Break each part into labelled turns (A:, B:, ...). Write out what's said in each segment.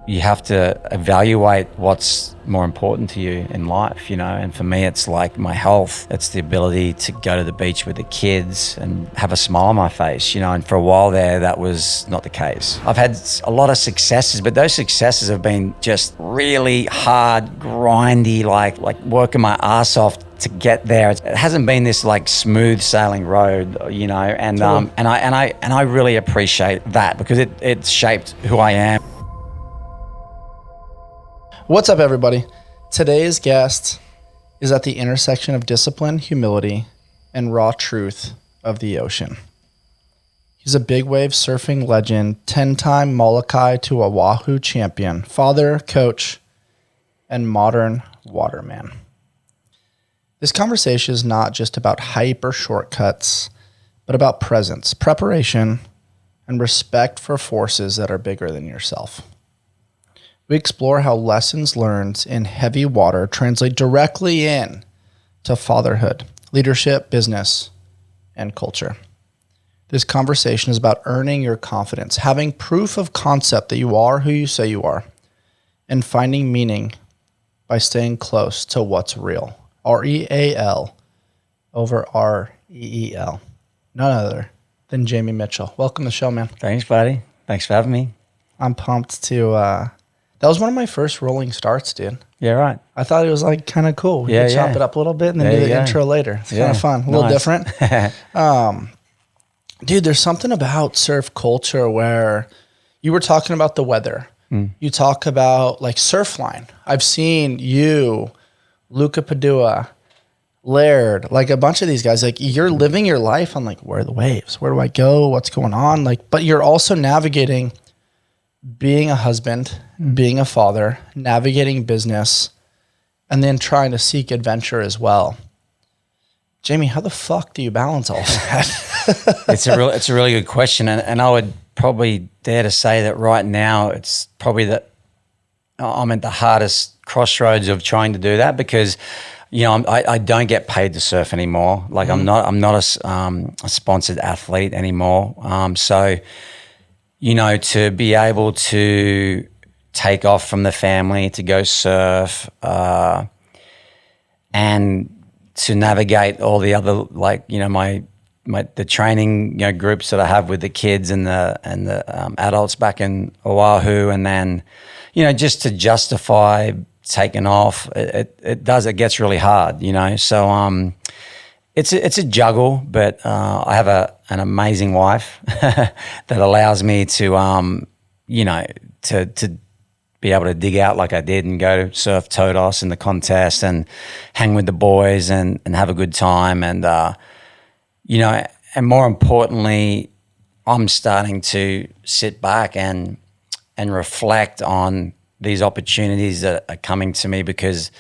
A: you have to evaluate what's more important to you in life, you know. And for me, it's like my health. It's the ability to go to the beach with the kids and have a smile on my face, you know. And for a while there, that was not the case. I've had a lot of successes, but those successes have been just really hard, grindy, like working my ass off to get there. It hasn't been this like smooth sailing road, you know. And I really appreciate that because it's shaped who I am.
B: What's up, everybody? Today's guest is at the intersection of discipline, humility, and raw truth of the ocean. He's a big wave surfing legend, 10-time Molokai to Oahu champion, father, coach, and modern waterman. This conversation is not just about hype or shortcuts, but about presence, preparation, and respect for forces that are bigger than yourself. We explore how lessons learned in heavy water translate directly in to fatherhood, leadership, business, and culture. This conversation is about earning your confidence, having proof of concept that you are who you say you are, and finding meaning by staying close to what's real. R-E-A-L over R-E-E-L. None other than Jamie Mitchell. Welcome to the show, man.
A: Thanks, buddy. Thanks for having me.
B: I'm pumped to... That was one of my first rolling starts, dude.
A: Yeah, right.
B: I thought it was like kind of cool. We could chop it up a little bit and then do the intro later. It's kind of fun, a little different. Dude, there's something about surf culture where you were talking about the weather. You talk about like Surfline. I've seen you, Luca Padua, Laird, like a bunch of these guys. Like you're living your life on like, where are the waves? Where do I go? What's going on? Like, but you're also navigating being a husband, being a father, navigating business, and then trying to seek adventure as well. Jamie, how the fuck do you balance all that?
A: It's a really good question, and I would probably dare to say that right now it's probably that I'm at the hardest crossroads of trying to do that because, you know, I don't get paid to surf anymore. Like I'm not a sponsored athlete anymore. So, you know, to be able to take off from the family to go surf and to navigate all the other, like, you know, the training, you know, groups that I have with the kids and the adults back in Oahu, and then, you know, just to justify taking off, it gets really hard, you know. So it's a juggle, but I have an amazing wife that allows me to, you know, to be able to dig out like I did and go to surf Todos in the contest and hang with the boys and have a good time. And, you know, and more importantly, I'm starting to sit back and reflect on these opportunities that are coming to me because,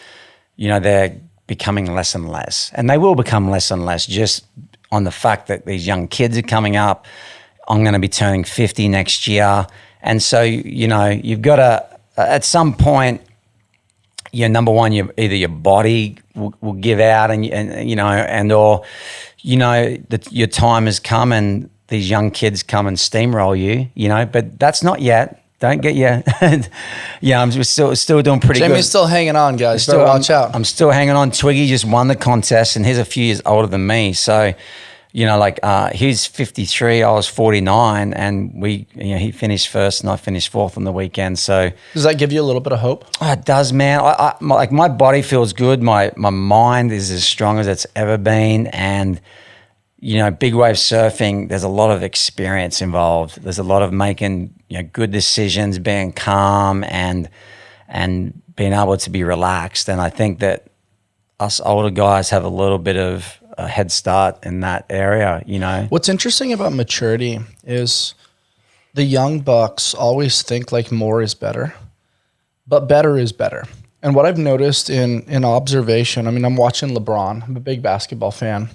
A: you know, they're becoming less and less. And they will become less and less just on the fact that these young kids are coming up. I'm going to be turning 50 next year. And so, you know, you've got to, at some point, you know, number one, either your body will give out and you know, and or, you know, your time has come and these young kids come and steamroll you, you know, but that's not yet. Don't get you. Yeah, I'm still doing pretty good.
B: Jamie's still hanging on, guys. Better watch out.
A: I'm still hanging on. Twiggy just won the contest, and he's a few years older than me. So, you know, like he's 53, I was 49, and he finished first, and I finished fourth on the weekend. So,
B: does that give you a little bit of hope?
A: Oh, it does, man. My body feels good. My mind is as strong as it's ever been, and you know, big wave surfing, there's a lot of experience involved. There's a lot of making, you know, good decisions, being calm and being able to be relaxed. And I think that us older guys have a little bit of a head start in that area, you know.
B: What's interesting about maturity is the young bucks always think like more is better, but better is better. And what I've noticed in observation, I mean, I'm watching LeBron. I'm a big basketball fan.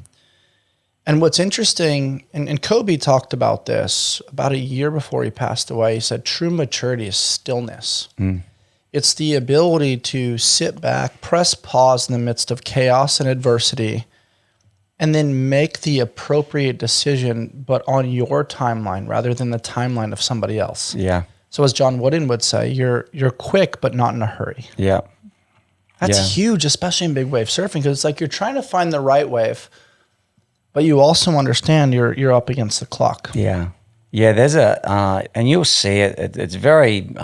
B: And what's interesting, and Kobe talked about this about a year before he passed away. He said, true maturity is stillness. It's the ability to sit back, press pause in the midst of chaos and adversity, and then make the appropriate decision, but on your timeline rather than the timeline of somebody else.
A: Yeah.
B: So as John Wooden would say, you're quick but not in a hurry.
A: Yeah.
B: That's huge, especially in big wave surfing, because it's like you're trying to find the right wave, but you also understand you're up against the clock.
A: Yeah. Yeah, there's and you'll see it. It's very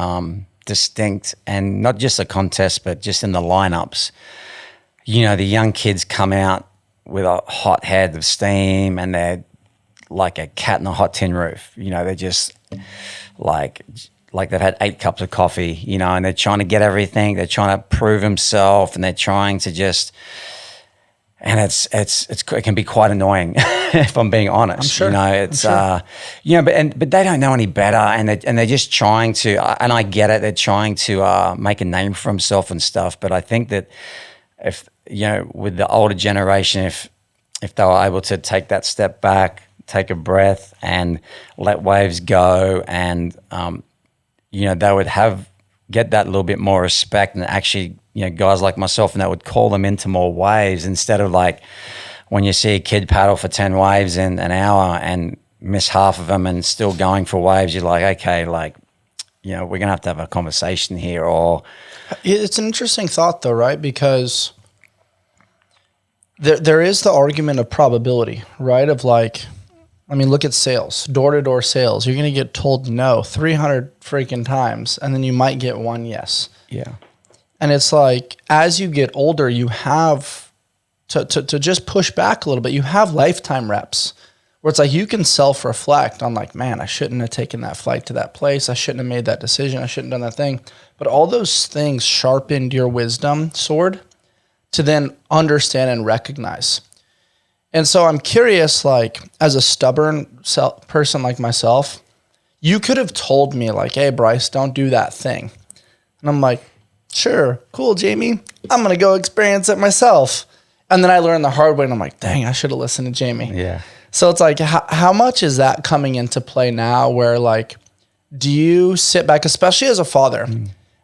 A: distinct, and not just the contest, but just in the lineups. You know, the young kids come out with a hot head of steam, and they're like a cat in a hot tin roof. You know, they're just like they've had 8 cups of coffee, you know, and they're trying to get everything. They're trying to prove themselves, and they're trying to just, and it can be quite annoying if I'm being honest.
B: I'm sure.
A: You know, it's you know, but they don't know any better, and they're just trying to, and I get it. They're trying to make a name for themselves and stuff. But I think that if, you know, with the older generation, if they were able to take that step back, take a breath, and let waves go, and you know, they would get that little bit more respect, and actually, you know, guys like myself, and that would call them into more waves, instead of like when you see a kid paddle for 10 waves in an hour and miss half of them and still going for waves, you're like, okay, like, you know, we're going to have a conversation here. Or
B: it's an interesting thought though, right? Because there is the argument of probability, right? Of like, I mean, look at sales, door-to-door sales. You're going to get told no 300 freaking times, and then you might get one yes.
A: Yeah.
B: And it's like, as you get older, you have to just push back a little bit. You have lifetime reps where it's like you can self-reflect on like, man, I shouldn't have taken that flight to that place. I shouldn't have made that decision. I shouldn't have done that thing. But all those things sharpened your wisdom sword to then understand and recognize. And so I'm curious, like, as a stubborn person like myself, you could have told me like, hey, Bryce, don't do that thing. And I'm like, sure, cool, Jamie. I'm going to go experience it myself. And then I learned the hard way, and I'm like, dang, I should have listened to Jamie.
A: Yeah.
B: So it's like, how much is that coming into play now, where like, do you sit back, especially as a father,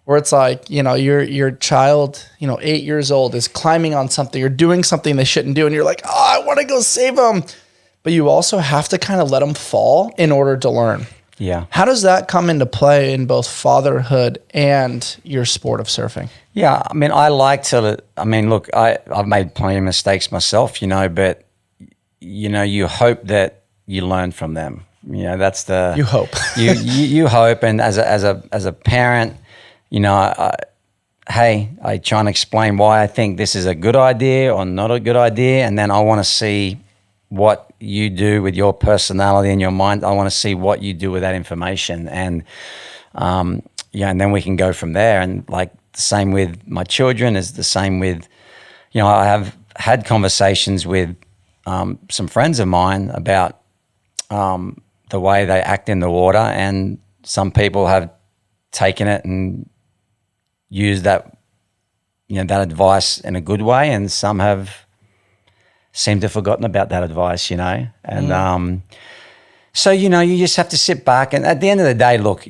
B: where it's like, you know, your child, you know, 8 years old is climbing on something or doing something they shouldn't do, and you're like, oh, I want to go save them. But you also have to kind of let them fall in order to learn.
A: Yeah.
B: How does that come into play in both fatherhood and your sport of surfing?
A: Yeah, I mean, look, I've made plenty of mistakes myself, you know, but, you know, you hope that you learn from them. You know, that's the...
B: You hope.
A: you hope, and as a parent, you know, I try and explain why I think this is a good idea or not a good idea, and then I want to see what you do with your personality and your mind. I want to see what you do with that information, and yeah, and then we can go from there. And like the same with my children is the same with, you know, I have had conversations with some friends of mine about the way they act in the water, and some people have taken it and used that, you know, that advice in a good way, and some have seemed to have forgotten about that advice, you know. And so, you know, you just have to sit back, and at the end of the day, look,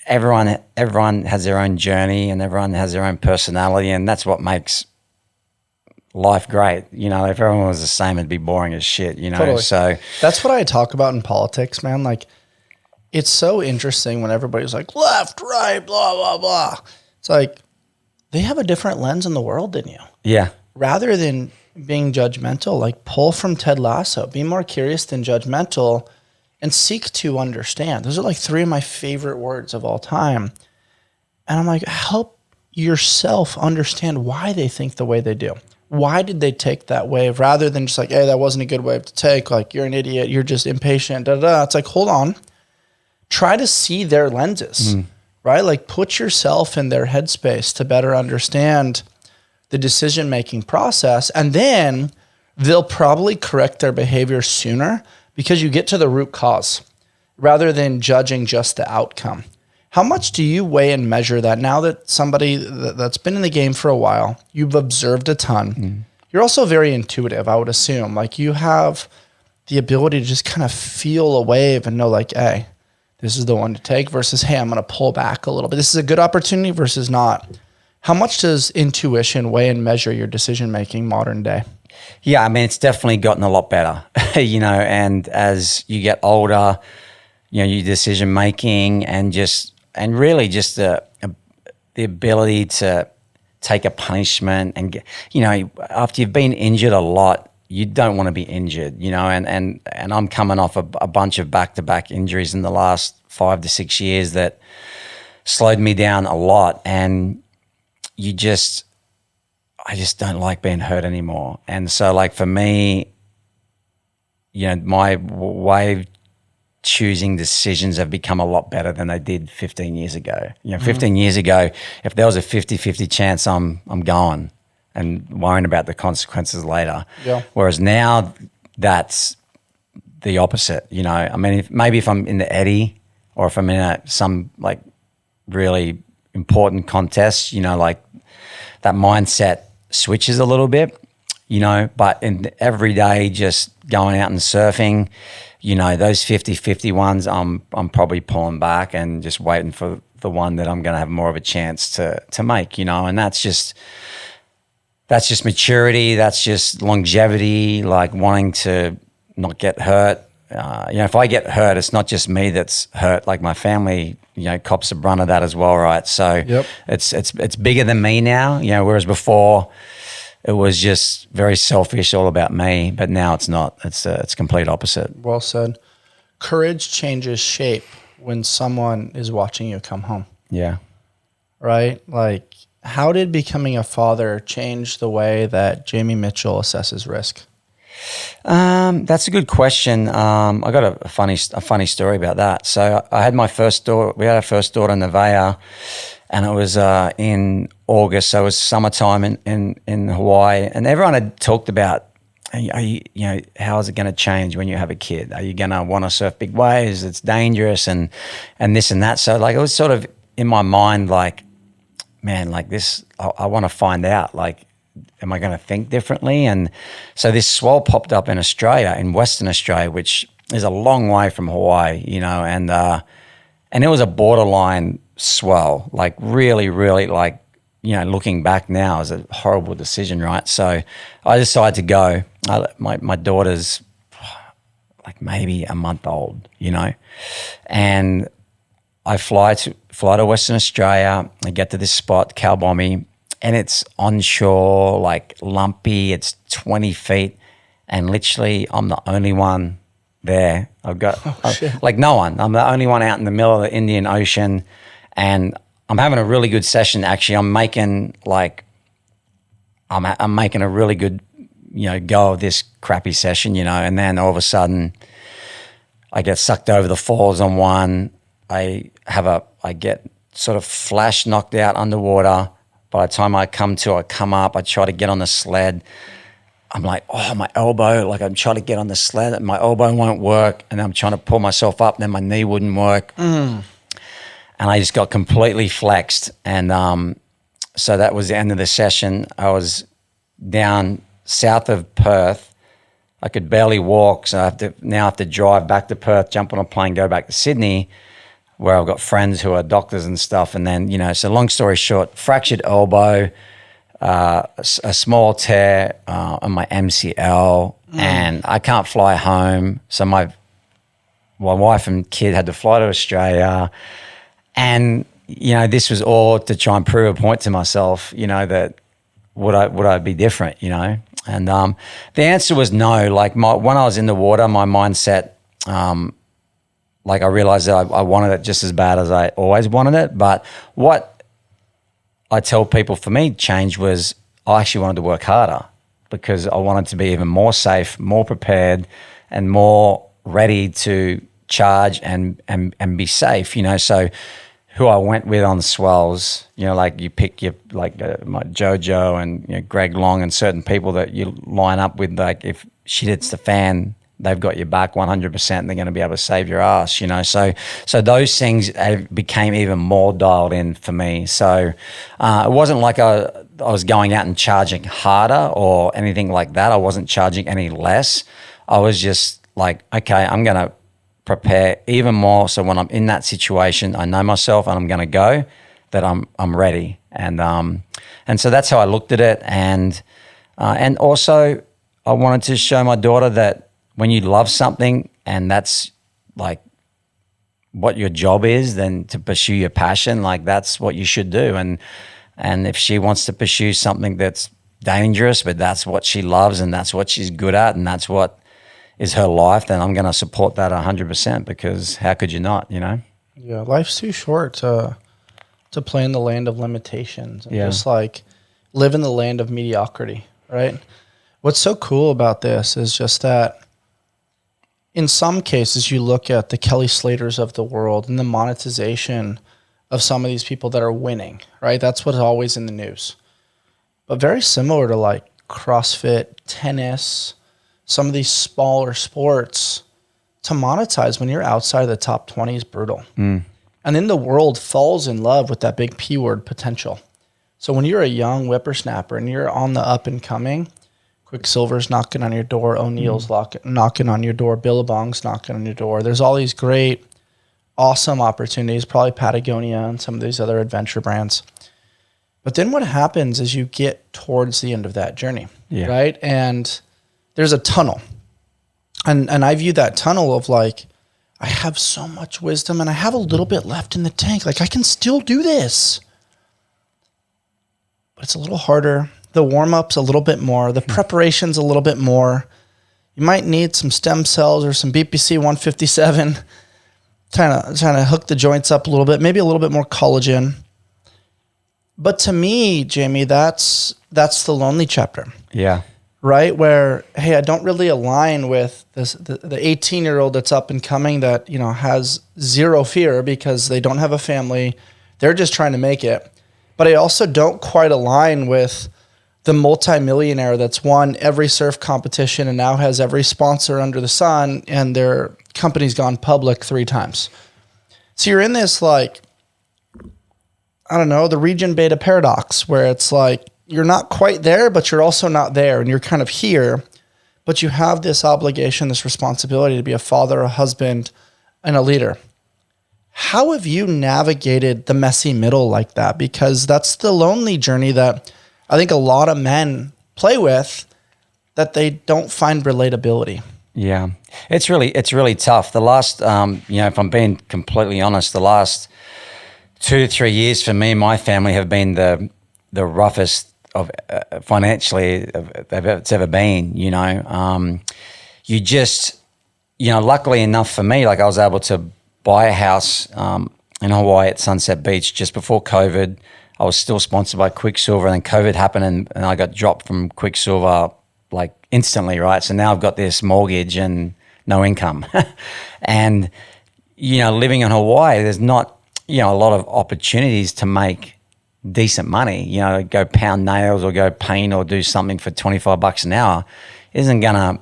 A: everyone has their own journey, and everyone has their own personality, and that's what makes life great. You know, if everyone was the same, it'd be boring as shit, you know. Totally. So
B: that's what I talk about in politics, man. Like, it's so interesting when everybody's like left, right, blah, blah, blah. It's like they have a different lens in the world than you.
A: Yeah.
B: Rather than being judgmental, like pull from Ted Lasso, be more curious than judgmental, and seek to understand. Those are like 3 of my favorite words of all time. And I'm like, help yourself understand why they think the way they do. Why did they take that wave, rather than just like, hey, that wasn't a good wave to take. Like, you're an idiot. You're just impatient. Da, da, da. It's like, hold on. Try to see their lenses, right? Like, put yourself in their headspace to better understand the decision-making process. And then they'll probably correct their behavior sooner, because you get to the root cause rather than judging just the outcome. How much do you weigh and measure that now that somebody that's been in the game for a while, you've observed a ton. You're also very intuitive, I would assume. Like, you have the ability to just kind of feel a wave and know like, hey, this is the one to take, versus, hey, I'm going to pull back a little bit. This is a good opportunity versus not. How much does intuition weigh and measure your decision-making modern day?
A: Yeah, I mean, it's definitely gotten a lot better, you know, and as you get older, you know, your decision-making and just really just the ability to take a punishment and get, after you've been injured a lot, you don't want to be injured, and I'm coming off a bunch of back-to-back injuries in the last 5 to 6 years that slowed me down a lot. And I just don't like being hurt anymore. And so like for me, my way of choosing decisions have become a lot better than they did 15 years ago. 15 years ago, if there was a 50-50 chance, I'm gone and worrying about the consequences later.
B: Yeah.
A: Whereas now that's the opposite. I mean, maybe if I'm in the eddy or if I'm in some like really important contest, like that mindset switches a little bit, but in every day just going out and surfing, those 50-50 ones, I'm probably pulling back and just waiting for the one that I'm going to have more of a chance to make, and that's just maturity. That's just longevity, like wanting to not get hurt. If I get hurt, it's not just me that's hurt. Like my family, cops the brunt of that as well, right? So
B: Yep.
A: it's bigger than me now. Whereas before it was just very selfish, all about me. But now it's not. It's complete opposite.
B: Well said. Courage changes shape when someone is watching you come home.
A: Yeah.
B: Right? Like, how did becoming a father change the way that Jamie Mitchell assesses risk?
A: That's a good question. I got a funny story about that. So I had my first daughter. We had our first daughter, Nevaeh, and it was in August. So it was summertime in Hawaii, and everyone had talked about, how is it going to change when you have a kid? Are you going to want to surf big waves? It's dangerous, and this and that. So like it was sort of in my mind, like, man, like this, I want to find out, like, am I going to think differently? And so this swell popped up in Australia, in Western Australia, which is a long way from Hawaii, and it was a borderline swell, like really, really, like, looking back now is a horrible decision, right? So I decided to go. My daughter's like maybe a month old, and I fly to Western Australia. I get to this spot, Kalbomi, and it's onshore, like lumpy. It's 20 feet, and literally I'm the only one there. I've got like no one. I'm the only one out in the middle of the Indian Ocean, and I'm having a really good session. Actually, I'm making a really good, go of this crappy session, and then all of a sudden I get sucked over the falls on one. I get sort of flash knocked out underwater. By the time I come up, I try to get on the sled. I'm like, oh, my elbow, like I'm trying to get on the sled and my elbow won't work. And I'm trying to pull myself up and then my knee wouldn't work. And I just got completely flexed. And so that was the end of the session. I was down south of Perth. I could barely walk. So I have to drive back to Perth, jump on a plane, go back to Sydney, where I've got friends who are doctors and stuff. And then, so long story short, fractured elbow, a small tear on my MCL, and I can't fly home. So my wife and kid had to fly to Australia. And, this was all to try and prove a point to myself, that would I be different, And the answer was no. Like when I was in the water, my mindset, like I realized that I wanted it just as bad as I always wanted it. But what I tell people for me changed was I actually wanted to work harder because I wanted to be even more safe, more prepared, and more ready to charge and be safe, So who I went with on the swells, like you pick my Jojo and Greg Long and certain people that you line up with, like if shit hits the fan, they've got your back 100%. They're going to be able to save your ass, So those things became even more dialed in for me. So it wasn't like I was going out and charging harder or anything like that. I wasn't charging any less. I was just like, okay, I'm going to prepare even more. So when I'm in that situation, I know myself and I'm going to go, that I'm ready. And so that's how I looked at it. And also I wanted to show my daughter that when you love something and that's like what your job is than to pursue your passion. Like that's what you should do. And if she wants to pursue something that's dangerous, but that's what she loves and that's what she's good at and that's what is her life, then I'm going to support that 100% because how could you not, you know?
B: Yeah, life's too short to play in the land of limitations and just like live in the land of mediocrity, right? What's so cool about this is just that in some cases you look at the Kelly Slaters of the world and the monetization of some of these people that are winning, right? That's what's always in the news. But very similar to like CrossFit, tennis, some of these smaller sports, to monetize when you're outside of the top 20 is brutal. And then the world falls in love with that big P word, potential. So when you're a young whippersnapper and you're on the up and coming, Quicksilver's knocking on your door, O'Neill's knocking on your door, Billabong's knocking on your door. There's all these great, awesome opportunities, probably Patagonia and some of these other adventure brands. But then what happens is you get towards the end of that journey, right? And there's a tunnel. And I view that tunnel of like, I have so much wisdom and I have a little bit left in the tank. Like I can still do this. But it's a little harder. The warm-up's a little bit more. The preparation's a little bit more. You might need some stem cells or some BPC 157, trying to hook the joints up a little bit, maybe a little bit more collagen. But to me, Jamie, that's the lonely chapter.
A: Yeah.
B: Right? Where, hey, I don't really align with this, the 18-year-old that's up and coming that, you know, has zero fear because they don't have a family. They're just trying to make it. But I also don't quite align with the multimillionaire that's won every surf competition and now has every sponsor under the sun and their company's gone public 3 times. So you're in this like, I don't know, the region beta paradox where it's like, you're not quite there, but you're also not there. And you're kind of here, but you have this obligation, this responsibility to be a father, a husband, and a leader. How have you navigated the messy middle like that? Because that's the lonely journey that I think a lot of men play with, that they don't find relatability.
A: Yeah, it's really tough. The last, if I'm being completely honest, the last 2 to 3 years for me and my family have been the roughest of financially it's ever been. You just, luckily enough for me, like I was able to buy a house in Hawaii at Sunset Beach just before COVID. I was still sponsored by Quicksilver, and then COVID happened, and I got dropped from Quicksilver like instantly, right? So now I've got this mortgage and no income, and living in Hawaii, there's not a lot of opportunities to make decent money. Go pound nails or go paint or do something for $25 an hour isn't gonna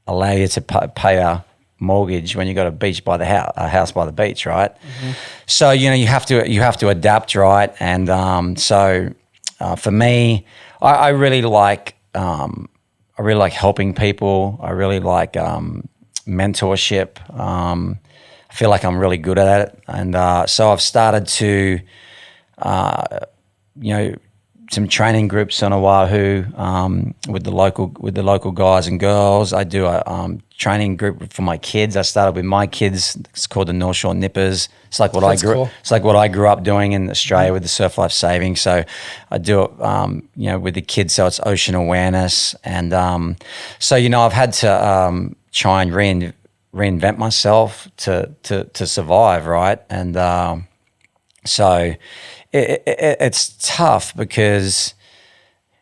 A: allow you to pay a mortgage when you got a house by the beach, right? Mm-hmm. So you have to adapt, right? And for me, I really like helping people. I really like mentorship. I feel like I'm really good at it, and so I've started to some training groups on Oahu with the local guys and girls. I do a training group for my kids. I started with my kids. It's called the North Shore Nippers. It's like what It's like what I grew up doing in Australia with the Surf Life Saving. So I do it, with the kids. So it's ocean awareness, and I've had to try and reinvent myself to survive, right? And so it's tough because,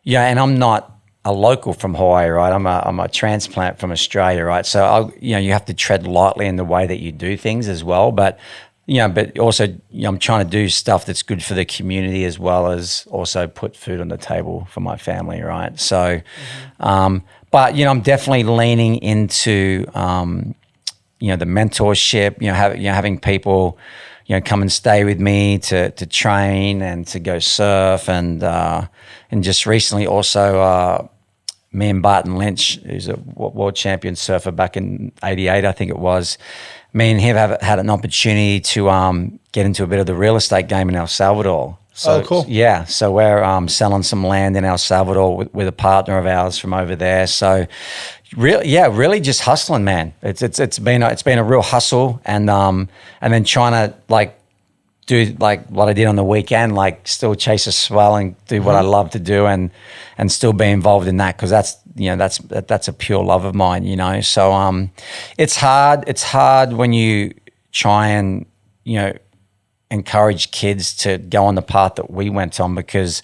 A: and I'm not a local from Hawaii, right? I'm a transplant from Australia, right? So you have to tread lightly in the way that you do things as well. But but also I'm trying to do stuff that's good for the community as well as also put food on the table for my family, right? So, but I'm definitely leaning into the mentorship, having people come and stay with me to train and to go surf, and just recently also me and Barton Lynch, who's a world champion surfer back in '88, I think it was. Me and him have had an opportunity to get into a bit of the real estate game in El Salvador. So,
B: cool.
A: Yeah, so we're selling some land in El Salvador with a partner of ours from over there. So really just hustling, man. It's been a real hustle, and then trying to like do like what I did on the weekend, like still chase a swell and do what I love to do, and still be involved in that, because that's a pure love of mine, you know. So it's hard when you try and, you know, encourage kids to go on the path that we went on, because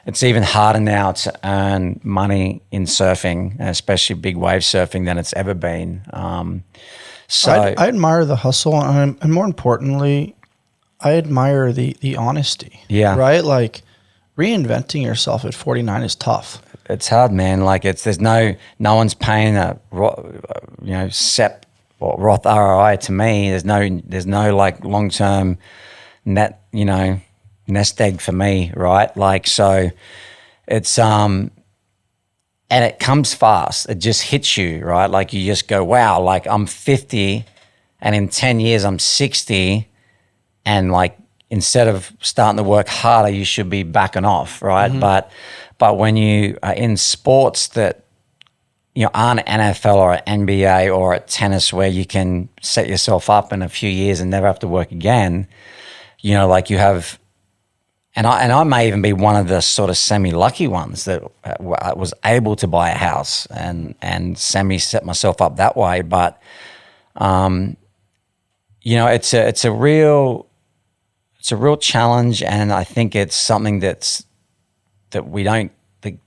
A: it's even harder now to earn money in surfing, especially big wave surfing, than it's ever been. So
B: I admire the hustle, and more importantly, I admire the honesty.
A: Yeah.
B: Right? Like, reinventing yourself at 49 is tough.
A: It's hard, man. Like, there's no one's paying SEP or Roth ROI to me. There's no like long-term net, you know, nest egg for me, right? Like, so it's and it comes fast. It just hits you, right? Like, you just go, wow, like I'm 50 and in 10 years I'm 60, and like, instead of starting to work harder, you should be backing off, right? But when you are in sports that, you know, aren't NFL or an NBA or at tennis, where you can set yourself up in a few years and never have to work again, you know, like you have, and I may even be one of the sort of semi-lucky ones that was able to buy a house and semi-set myself up that way. But, you know, it's a real challenge, and I think it's something that the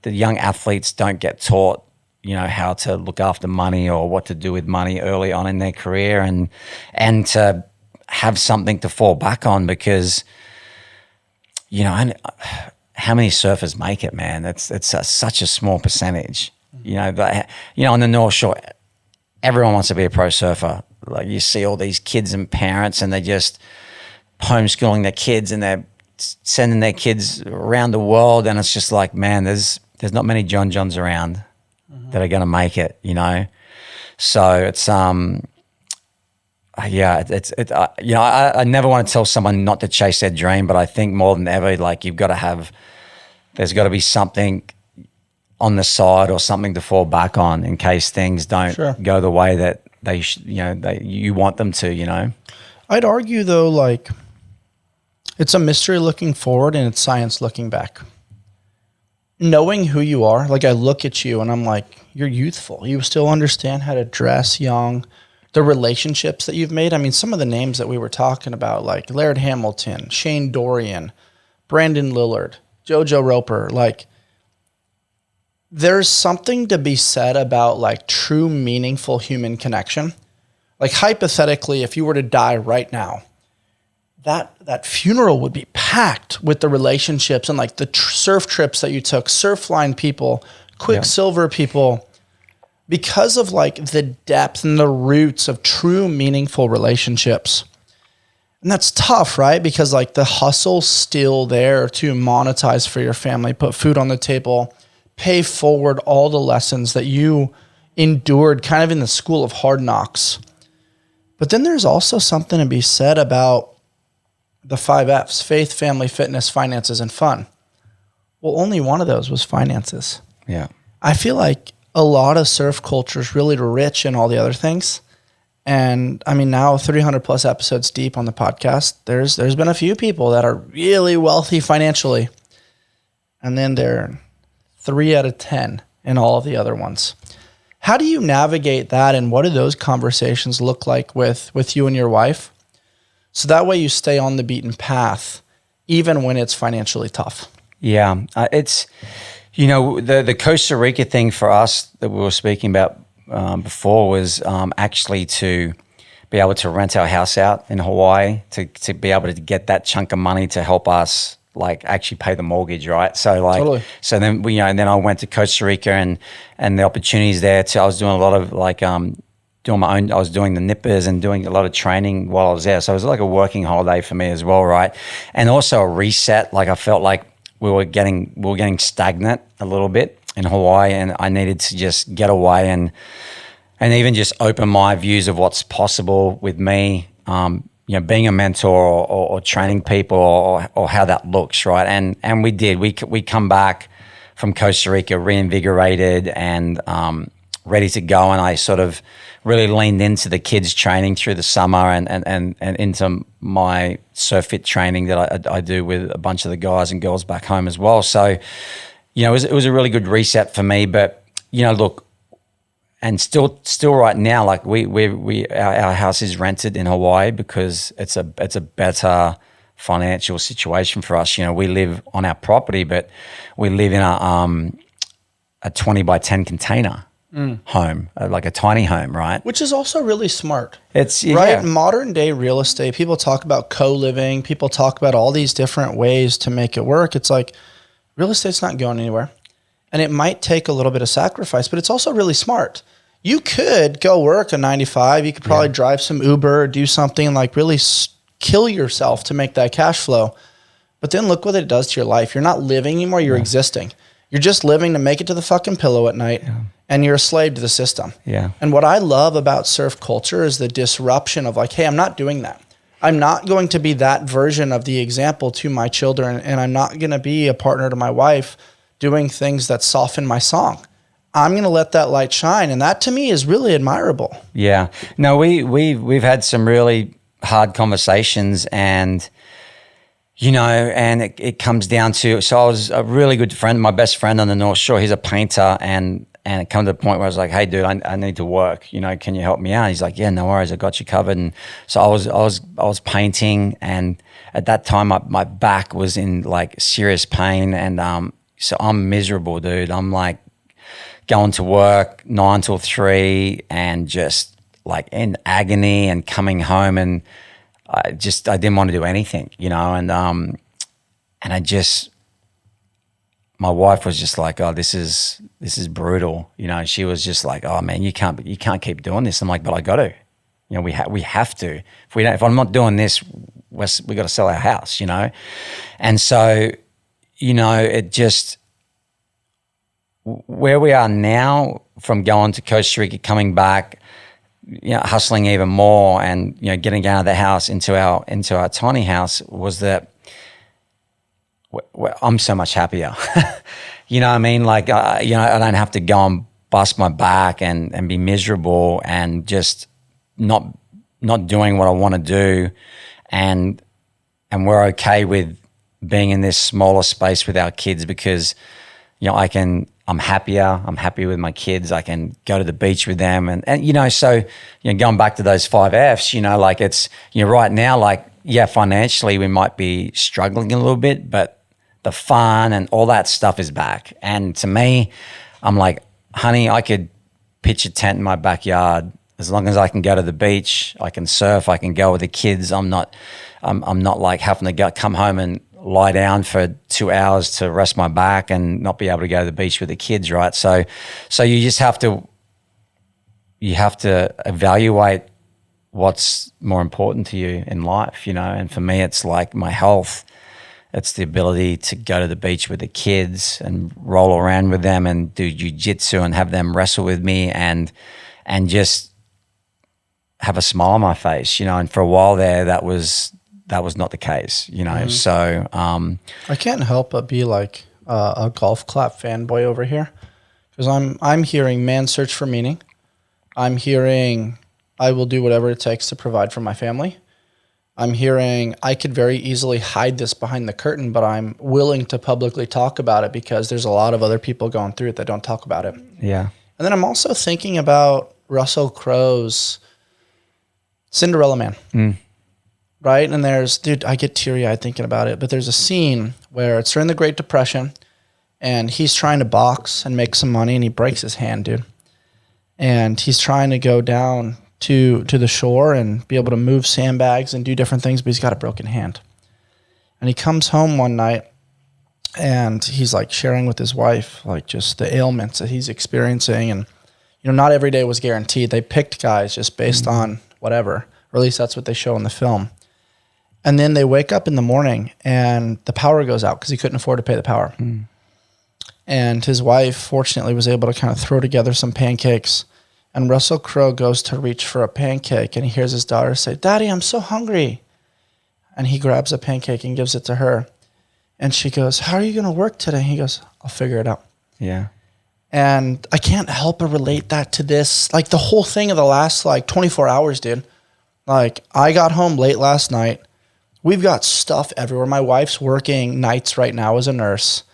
A: young athletes don't get taught, you know, how to look after money or what to do with money early on in their career, and to have something to fall back on, because, you know, how many surfers make it, man? It's such a small percentage. You know, on the North Shore, everyone wants to be a pro surfer. Like, you see all these kids and parents, and they just homeschooling their kids, and they're sending their kids around the world, and it's just like, man, there's not many Johns around that are going to make it, you know. So it's you know, I never want to tell someone not to chase their dream, but I think more than ever, like, there's got to be something on the side or something to fall back on in case things don't go the way that you want them to, you know.
B: I'd argue though, like, it's a mystery looking forward and it's science looking back. Knowing who you are, like, I look at you and I'm like, you're youthful. You still understand how to dress young. The relationships that you've made. I mean, some of the names that we were talking about, like Laird Hamilton, Shane Dorian, Brandon Lillard, JoJo Roper, like, there's something to be said about like true meaningful human connection. Like, hypothetically, if you were to die right now, that funeral would be packed with the relationships and like the surf trips that you took, Surfline people, Quicksilver people, because of like the depth and the roots of true meaningful relationships. And that's tough, right? Because like the hustle's still there to monetize for your family, put food on the table, pay forward all the lessons that you endured kind of in the school of hard knocks. But then there's also something to be said about the 5 F's: faith, family, fitness, finances, and fun. Well, only one of those was finances.
A: Yeah.
B: I feel like a lot of surf culture is really rich in all the other things. And I mean, now 300 plus episodes deep on the podcast, there's been a few people that are really wealthy financially. And then they're 3 out of 10 in all of the other ones. How do you navigate that? And what do those conversations look like with you and your wife? So that way you stay on the beaten path, even when it's financially tough.
A: Yeah. It's, you know, the Costa Rica thing for us that we were speaking about before was actually to be able to rent our house out in Hawaii, to be able to get that chunk of money to help us like actually pay the mortgage, right? So like, totally. So then and then I went to Costa Rica and the opportunities there I was doing a lot of like doing my own. I was doing the nippers and doing a lot of training while I was there. So it was like a working holiday for me as well, right? And also a reset. Like, I felt like we were getting stagnant a little bit in Hawaii, and I needed to just get away and even just open my views of what's possible with me, you know, being a mentor or training people or how that looks, right? And we did. We come back from Costa Rica reinvigorated and ready to go, and I sort of really leaned into the kids training through the summer and into my surf fit training that I do with a bunch of the guys and girls back home as well. So, you know, it was a really good reset for me. But, you know, look, and still right now, like our house is rented in Hawaii because it's a better financial situation for us. You know, we live on our property, but we live in a 20 by 10 container home, like a tiny home, right?
B: Which is also really smart.
A: It's
B: right.
A: Yeah.
B: Modern day real estate, people talk about co-living, people talk about all these different ways to make it work. It's like real estate's not going anywhere. And it might take a little bit of sacrifice, but it's also really smart. You could go work a 9 to 5. You could probably drive some Uber or do something like really kill yourself to make that cash flow. But then look what it does to your life. You're not living anymore. You're existing. You're just living to make it to the fucking pillow at night. Yeah. And you're a slave to the system. Yeah. And what I love about surf culture is the disruption of like, hey, I'm not doing that. I'm not going to be that version of the example to my children. And I'm not going to be a partner to my wife doing things that soften my song. I'm going to let that light shine. And that to me is really admirable. Yeah.
A: No, we've had some really hard conversations, and, you know, and it comes down to, so I was a really good friend, my best friend on the North Shore, he's a painter, and it come to the point where I was like, hey dude, I need to work, you know, can you help me out? He's like, yeah, no worries, I got you covered. And so I was painting, and at that time my back was in like serious pain, and so I'm miserable, dude. I'm like going to work 9 till 3 and just like in agony, and coming home, and I didn't want to do anything, you know, and my wife was just like, oh, this is brutal, you know. She was just like, oh man, you can't keep doing this. I'm like, but I got to, you know, we have to. If I'm not doing this, we got to sell our house, you know. And so, you know, it just, where we are now, from going to Costa Rica, coming back, you know, hustling even more, and, you know, getting out of the house into our tiny house, was that I'm so much happier. You know what I mean? Like, you know, I don't have to go and bust my back and be miserable and just not doing what I want to do, and we're okay with being in this smaller space with our kids, because, you know, I'm happier. I'm happy with my kids. I can go to the beach with them. And you know, so, you know, going back to those 5 F's, you know, like it's, you know, right now, like, yeah, financially we might be struggling a little bit, but the fun and all that stuff is back. And to me, I'm like, honey, I could pitch a tent in my backyard as long as I can go to the beach, I can surf, I can go with the kids. I'm not like having to come home and lie down for 2 hours to rest my back and not be able to go to the beach with the kids, right? So you just have to evaluate what's more important to you in life, you know. And for me, it's like my health. It's the ability to go to the beach with the kids and roll around with them and do jiu-jitsu and have them wrestle with me and just have a smile on my face, you know. And for a while there, that was not the case, you know. Mm-hmm. So
B: I can't help but be like a golf clap fanboy over here, because I'm hearing man search for meaning. I'm hearing I will do whatever it takes to provide for my family. I'm hearing I could very easily hide this behind the curtain, but I'm willing to publicly talk about it because there's a lot of other people going through it that don't talk about it. Yeah. And then I'm also thinking about Russell Crowe's Cinderella Man. Mm. Right? And dude, I get teary-eyed thinking about it, but there's a scene where it's during the Great Depression, and he's trying to box and make some money, and he breaks his hand, dude. And he's trying to go down to the shore and be able to move sandbags and do different things, but he's got a broken hand. And he comes home one night, and he's like sharing with his wife, like just the ailments that he's experiencing. And, you know, not every day was guaranteed. They picked guys just based on whatever, or at least that's what they show in the film. And then they wake up in the morning and the power goes out because he couldn't afford to pay the power. Mm. And his wife, fortunately, was able to kind of throw together some pancakes. And Russell Crowe goes to reach for a pancake, and he hears his daughter say, "Daddy, I'm so hungry." And he grabs a pancake and gives it to her. And she goes, "How are you going to work today?" He goes, "I'll figure it out." Yeah. And I can't help but relate that to this, like the whole thing of the last like 24 hours, dude. Like I got home late last night. We've got stuff everywhere. My wife's working nights right now as a nurse.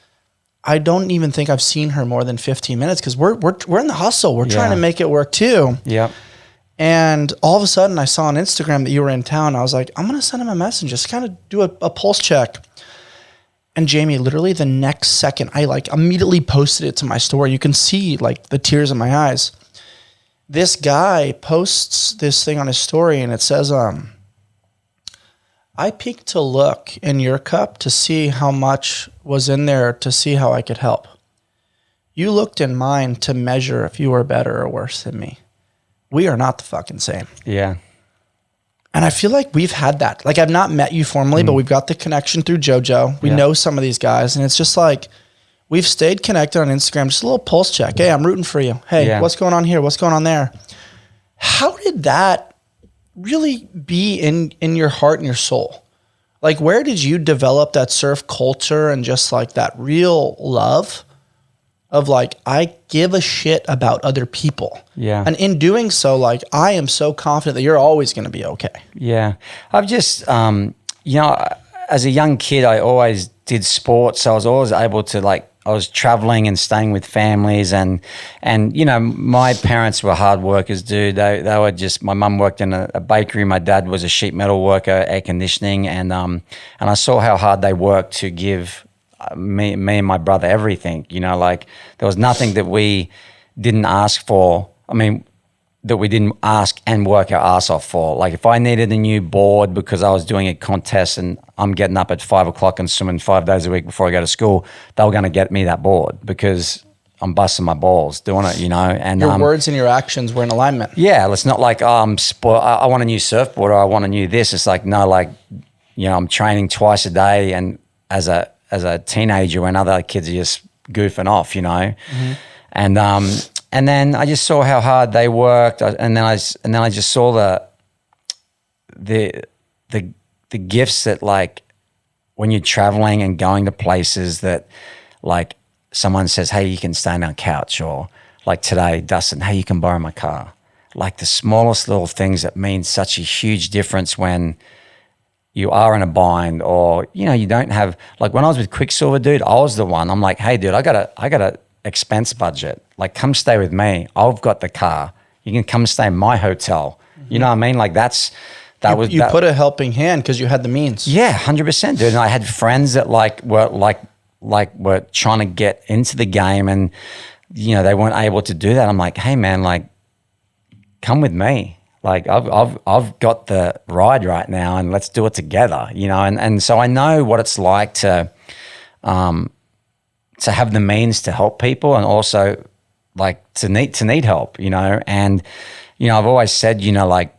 B: I don't even think I've seen her more than 15 minutes because we're in the hustle. We're trying to make it work too.
A: Yeah.
B: And all of a sudden I saw on Instagram that you were in town. I was like, I'm going to send him a message, just kind of do a pulse check. And Jamie, literally the next second, I like immediately posted it to my story. You can see like the tears in my eyes. This guy posts this thing on his story and it says, I peeked to look in your cup to see how much was in there to see how I could help. You looked in mine to measure if you were better or worse than me. We are not the fucking same.
A: Yeah.
B: And I feel like we've had that. Like I've not met you formally, but we've got the connection through JoJo. We know some of these guys and it's just like we've stayed connected on Instagram. Just a little pulse check. Hey, I'm rooting for you. Hey, what's going on here? What's going on there? How did that really be in your heart and your soul? Like where did you develop that surf culture and just like that real love of like, I give a shit about other people.
A: Yeah.
B: And in doing so, like, I am so confident that you're always going to be okay.
A: Yeah. I've just, you know, as a young kid, I always did sports. So I was always able to like, I was traveling and staying with families and you know, my parents were hard workers, dude. They were just, my mum worked in a bakery. My dad was a sheet metal worker, air conditioning. And I saw how hard they worked to give me and my brother everything, you know, like there was nothing that we didn't ask for. I mean, that we didn't ask and work our ass off for. Like if I needed a new board because I was doing a contest and I'm getting up at 5 o'clock and swimming 5 days a week before I go to school, they were going to get me that board because I'm busting my balls doing it, you know. And
B: your words and your actions were in alignment.
A: Yeah, it's not like I want a new surfboard or I want a new this. It's like, no, like, you know, I'm training twice a day and as a teenager when other kids are just goofing off, you know. And then I just saw how hard they worked, and then I just saw the gifts that, like, when you're traveling and going to places that, like, someone says, hey, you can stay on our couch, or like today, Dustin, hey, you can borrow my car. Like the smallest little things that mean such a huge difference when you are in a bind, or, you know, you don't have, like when I was with Quicksilver, dude, I was the one, I'm like, hey, dude, I got a expense budget. Like, come stay with me. I've got the car. You can come stay in my hotel. You know what I mean? Like you
B: put a helping hand because you had the means.
A: Yeah, 100%, dude. And I had friends that were trying to get into the game, and, you know, they weren't able to do that. I'm like, hey man, like, come with me. Like I've got the ride right now, and let's do it together, you know? And so I know what it's like to have the means to help people, and also like to need help, you know? And, you know, I've always said, you know, like,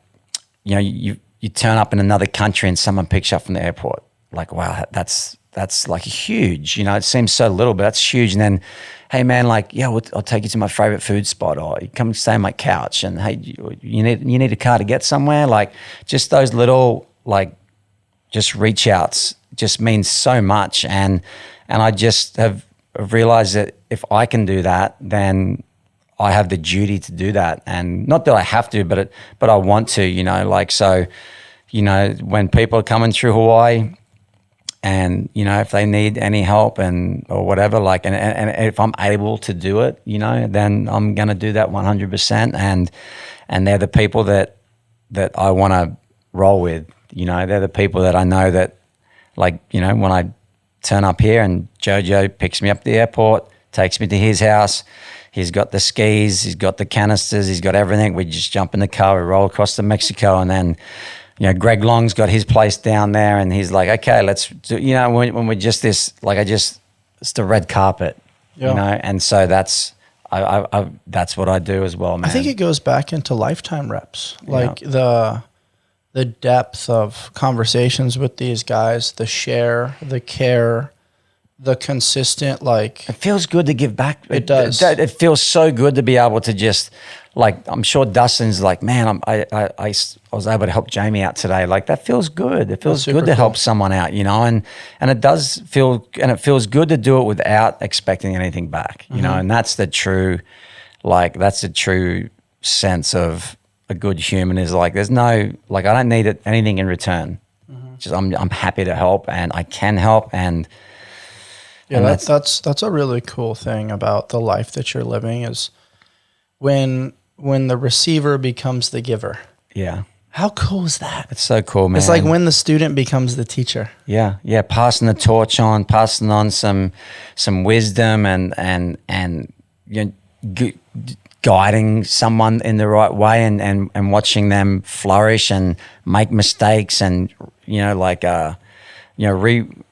A: you know, you turn up in another country and someone picks you up from the airport. Like, wow, that's like huge, you know, it seems so little, but that's huge. And then, hey man, like, yeah, I'll take you to my favorite food spot, or you come stay on my couch, and hey, you need a car to get somewhere. Like, just those little, like, just reach outs just means so much. And I just have realized that if I can do that, then I have the duty to do that. And not that I have to, but I want to, you know, like, so, you know, when people are coming through Hawaii, and, you know, if they need any help or whatever, like, and if I'm able to do it, you know, then I'm going to do that 100%. And they're the people that I want to roll with, you know, they're the people that I know that, like, you know, when I turn up here and JoJo picks me up at the airport, takes me to his house, he's got the skis, he's got the canisters, he's got everything. We just jump in the car, we roll across to Mexico, and then, you know, Greg Long's got his place down there, and he's like, okay, let's do, you know, when we're just this, like, it's the red carpet, you know, and so that's what I do as well, man.
B: I think it goes back into lifetime reps, like the depth of conversations with these guys, the share, the care, the consistent, like,
A: it feels good to give back.
B: It does.
A: It feels so good to be able to just, like, I'm sure Dustin's like, man, I was able to help Jamie out today. Like, that feels good. It feels good to help someone out, you know, and it does feel, and it feels good to do it without expecting anything back, you know, and that's the true sense of a good human, is like, there's no, like, I don't need anything in return. Just I'm happy to help, and I can help, and
B: yeah, that's a really cool thing about the life that you're living, is when the receiver becomes the giver.
A: Yeah.
B: How cool is that?
A: It's so cool, man.
B: It's like when the student becomes the teacher.
A: Yeah, passing the torch on, passing on some wisdom, and you know, guiding someone in the right way, and watching them flourish and make mistakes, and you know, like you know,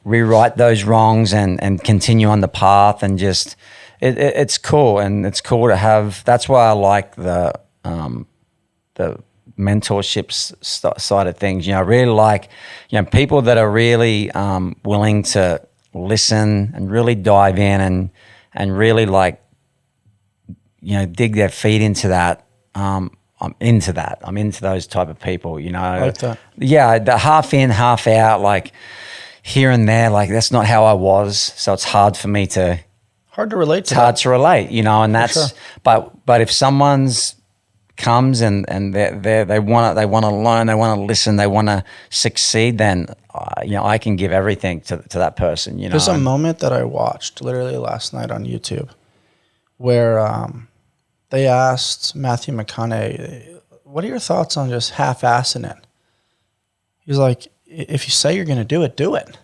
A: rewrite those wrongs and continue on the path, and just it's cool, and it's cool to have. That's why I like the mentorship side of things. You know, I really like, you know, people that are really willing to listen and really dive in and really, like, you know, dig their feet into that. I'm into that. I'm into those type of people, you know.
B: I like that.
A: Yeah, the half in, half out, like here and there, like that's not how I was. So it's hard for me to
B: relate to.
A: It's hard to relate, you know, and that's but if someone's comes and they want to learn, they want to listen, they want to succeed, then you know, I can give everything to that person, you know.
B: There's a moment that I watched literally last night on YouTube where they asked Matthew McConaughey, what are your thoughts on just half-assing it? He's like, if you say you're going to do it, do it.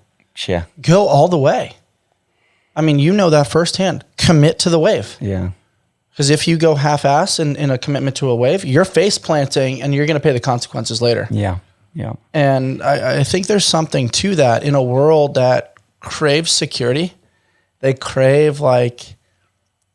A: Yeah.
B: Go all the way. I mean, you know that firsthand. Commit to the wave.
A: Yeah.
B: Because if you go half-ass in a commitment to a wave, you're face planting and you're going to pay the consequences later.
A: Yeah. Yeah.
B: And I think there's something to that in a world that craves security. They crave, like,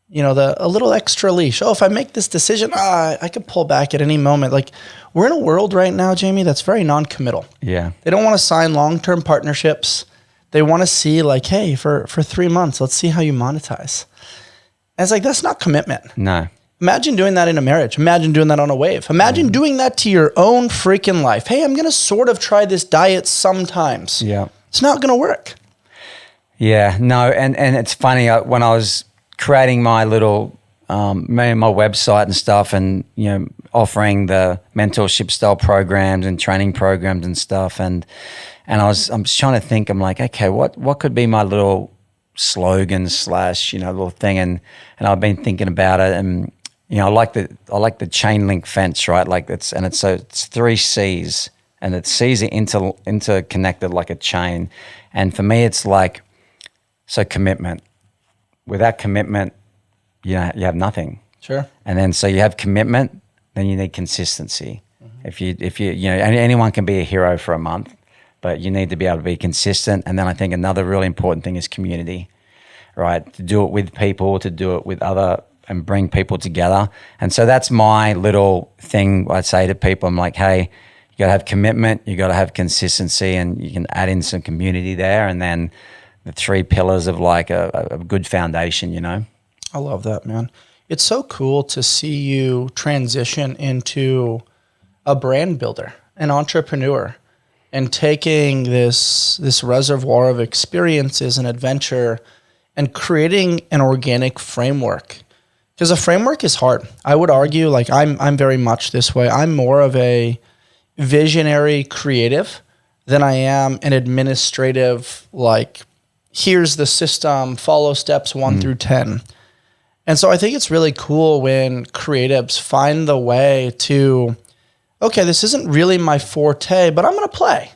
B: you know, a little extra leash. Oh, if I make this decision, I could pull back at any moment. Like, we're in a world right now, Jamie, that's very non-committal.
A: Yeah.
B: They don't want to sign long-term partnerships. They want to see, like, hey, for 3 months, let's see how you monetize. And it's like, that's not commitment.
A: No.
B: Imagine doing that in a marriage. Imagine doing that on a wave. Imagine doing that to your own freaking life. Hey, I'm going to sort of try this diet sometimes.
A: Yeah.
B: It's not going to work.
A: Yeah. No. And it's funny, when I was creating my little, my website and stuff, and, you know, offering the mentorship style programs and training programs and stuff. And I'm just trying to think, I'm like, okay, what could be my little slogan / you know, little thing. And I've been thinking about it, and, you know, I like the chain link fence, right? Like it's 3 C's, and the C's are interconnected like a chain. And for me, it's like, so commitment. Without commitment, you know, you have nothing.
B: Sure.
A: And then, so you have commitment, then you need consistency. Mm-hmm. If you you know, anyone can be a hero for a month, but you need to be able to be consistent. And then I think another really important thing is community, right? To do it with people, to do it with other, and bring people together. And so that's my little thing I say to people. I'm like, hey, you got to have commitment, you got to have consistency, and you can add in some community there. And then the 3 pillars of, like, a good foundation, you know?
B: I love that, man. It's so cool to see you transition into a brand builder, an entrepreneur, and taking this reservoir of experiences and adventure and creating an organic framework. Because a framework is hard. I would argue, like, I'm very much this way. I'm more of a visionary creative than I am an administrative, like, here's the system, follow steps 1 through 10. And so I think it's really cool when creatives find the way to, okay, this isn't really my forte, but I'm going to play.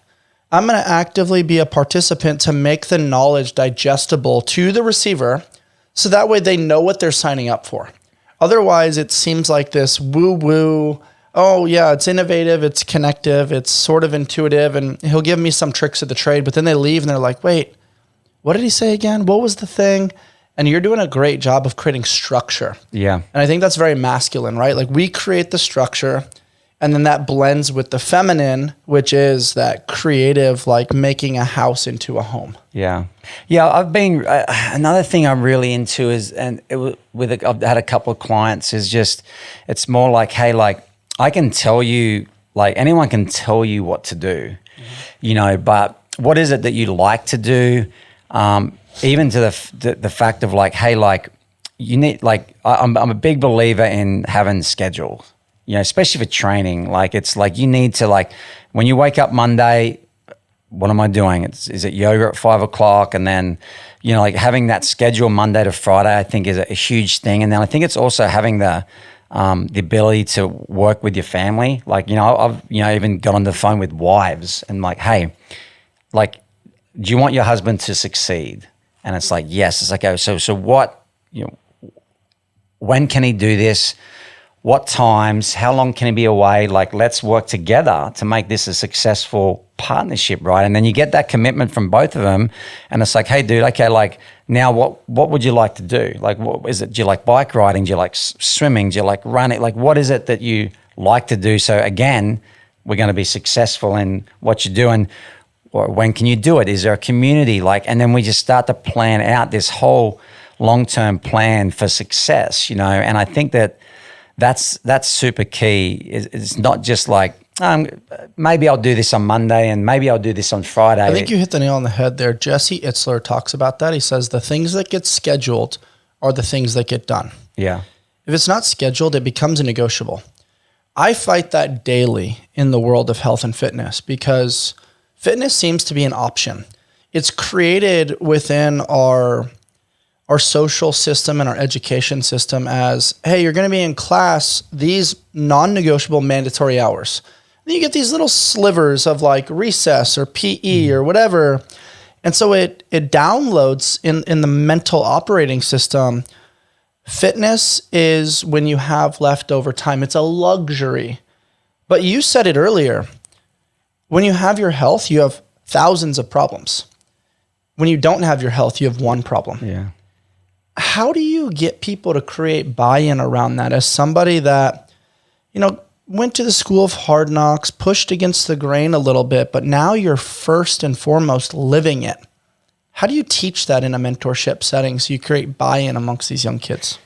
B: I'm going to actively be a participant to make the knowledge digestible to the receiver, so that way they know what they're signing up for. Otherwise, it seems like this woo-woo, oh yeah, it's innovative, it's connective, it's sort of intuitive, and he'll give me some tricks of the trade, but then they leave and they're like, wait, what did he say again? What was the thing? And you're doing a great job of creating structure.
A: Yeah.
B: And I think that's very masculine, right? Like, we create the structure, And then that blends with the feminine, which is that creative, like making a house into a home.
A: Yeah. Yeah. I've been, another thing I'm really into is, and I've had a couple of clients, is just, it's more like, hey, like I can tell you, like anyone can tell you what to do, you know, but what is it that you like to do? Even to the fact of like, hey, like you need, like, I'm a big believer in having schedules. You know, especially for training, like it's like you need to, like when you wake up Monday, what am I doing? Is it yoga at 5 o'clock? And then, you know, like having that schedule Monday to Friday, I think is a huge thing. And then I think it's also having the ability to work with your family. Like, you know, I've, you know, even got on the phone with wives and like, hey, like, do you want your husband to succeed? And it's like, yes. It's like, oh, so what, you know, when can he do this? What times, how long can he be away? Like, let's work together to make this a successful partnership, right? And then you get that commitment from both of them. And it's like, hey, dude, okay, like now what would you like to do? Like, what is it? Do you like bike riding? Do you like swimming? Do you like running? Like, what is it that you like to do? So again, we're going to be successful in what you're doing. Or when can you do it? Is there a community? Like, and then we just start to plan out this whole long-term plan for success, you know? And I think that's super key. It's not just like, maybe I'll do this on Monday and maybe I'll do this on Friday.
B: I think you hit the nail on the head there. Jesse Itzler talks about that. He says the things that get scheduled are the things that get done.
A: Yeah.
B: If it's not scheduled, it becomes a negotiable. I fight that daily in the world of health and fitness because fitness seems to be an option. It's created within our social system and our education system as, hey, you're going to be in class these non-negotiable mandatory hours. Then you get these little slivers of like recess or PE or whatever. And so it downloads in the mental operating system. Fitness is when you have leftover time. It's a luxury. But you said it earlier. When you have your health, you have thousands of problems. When you don't have your health, you have one problem.
A: Yeah.
B: How do you get people to create buy-in around that as somebody that, you know, went to the school of hard knocks, pushed against the grain a little bit, but now you're first and foremost living it? How do you teach that in a mentorship setting so you create buy-in amongst these young kids?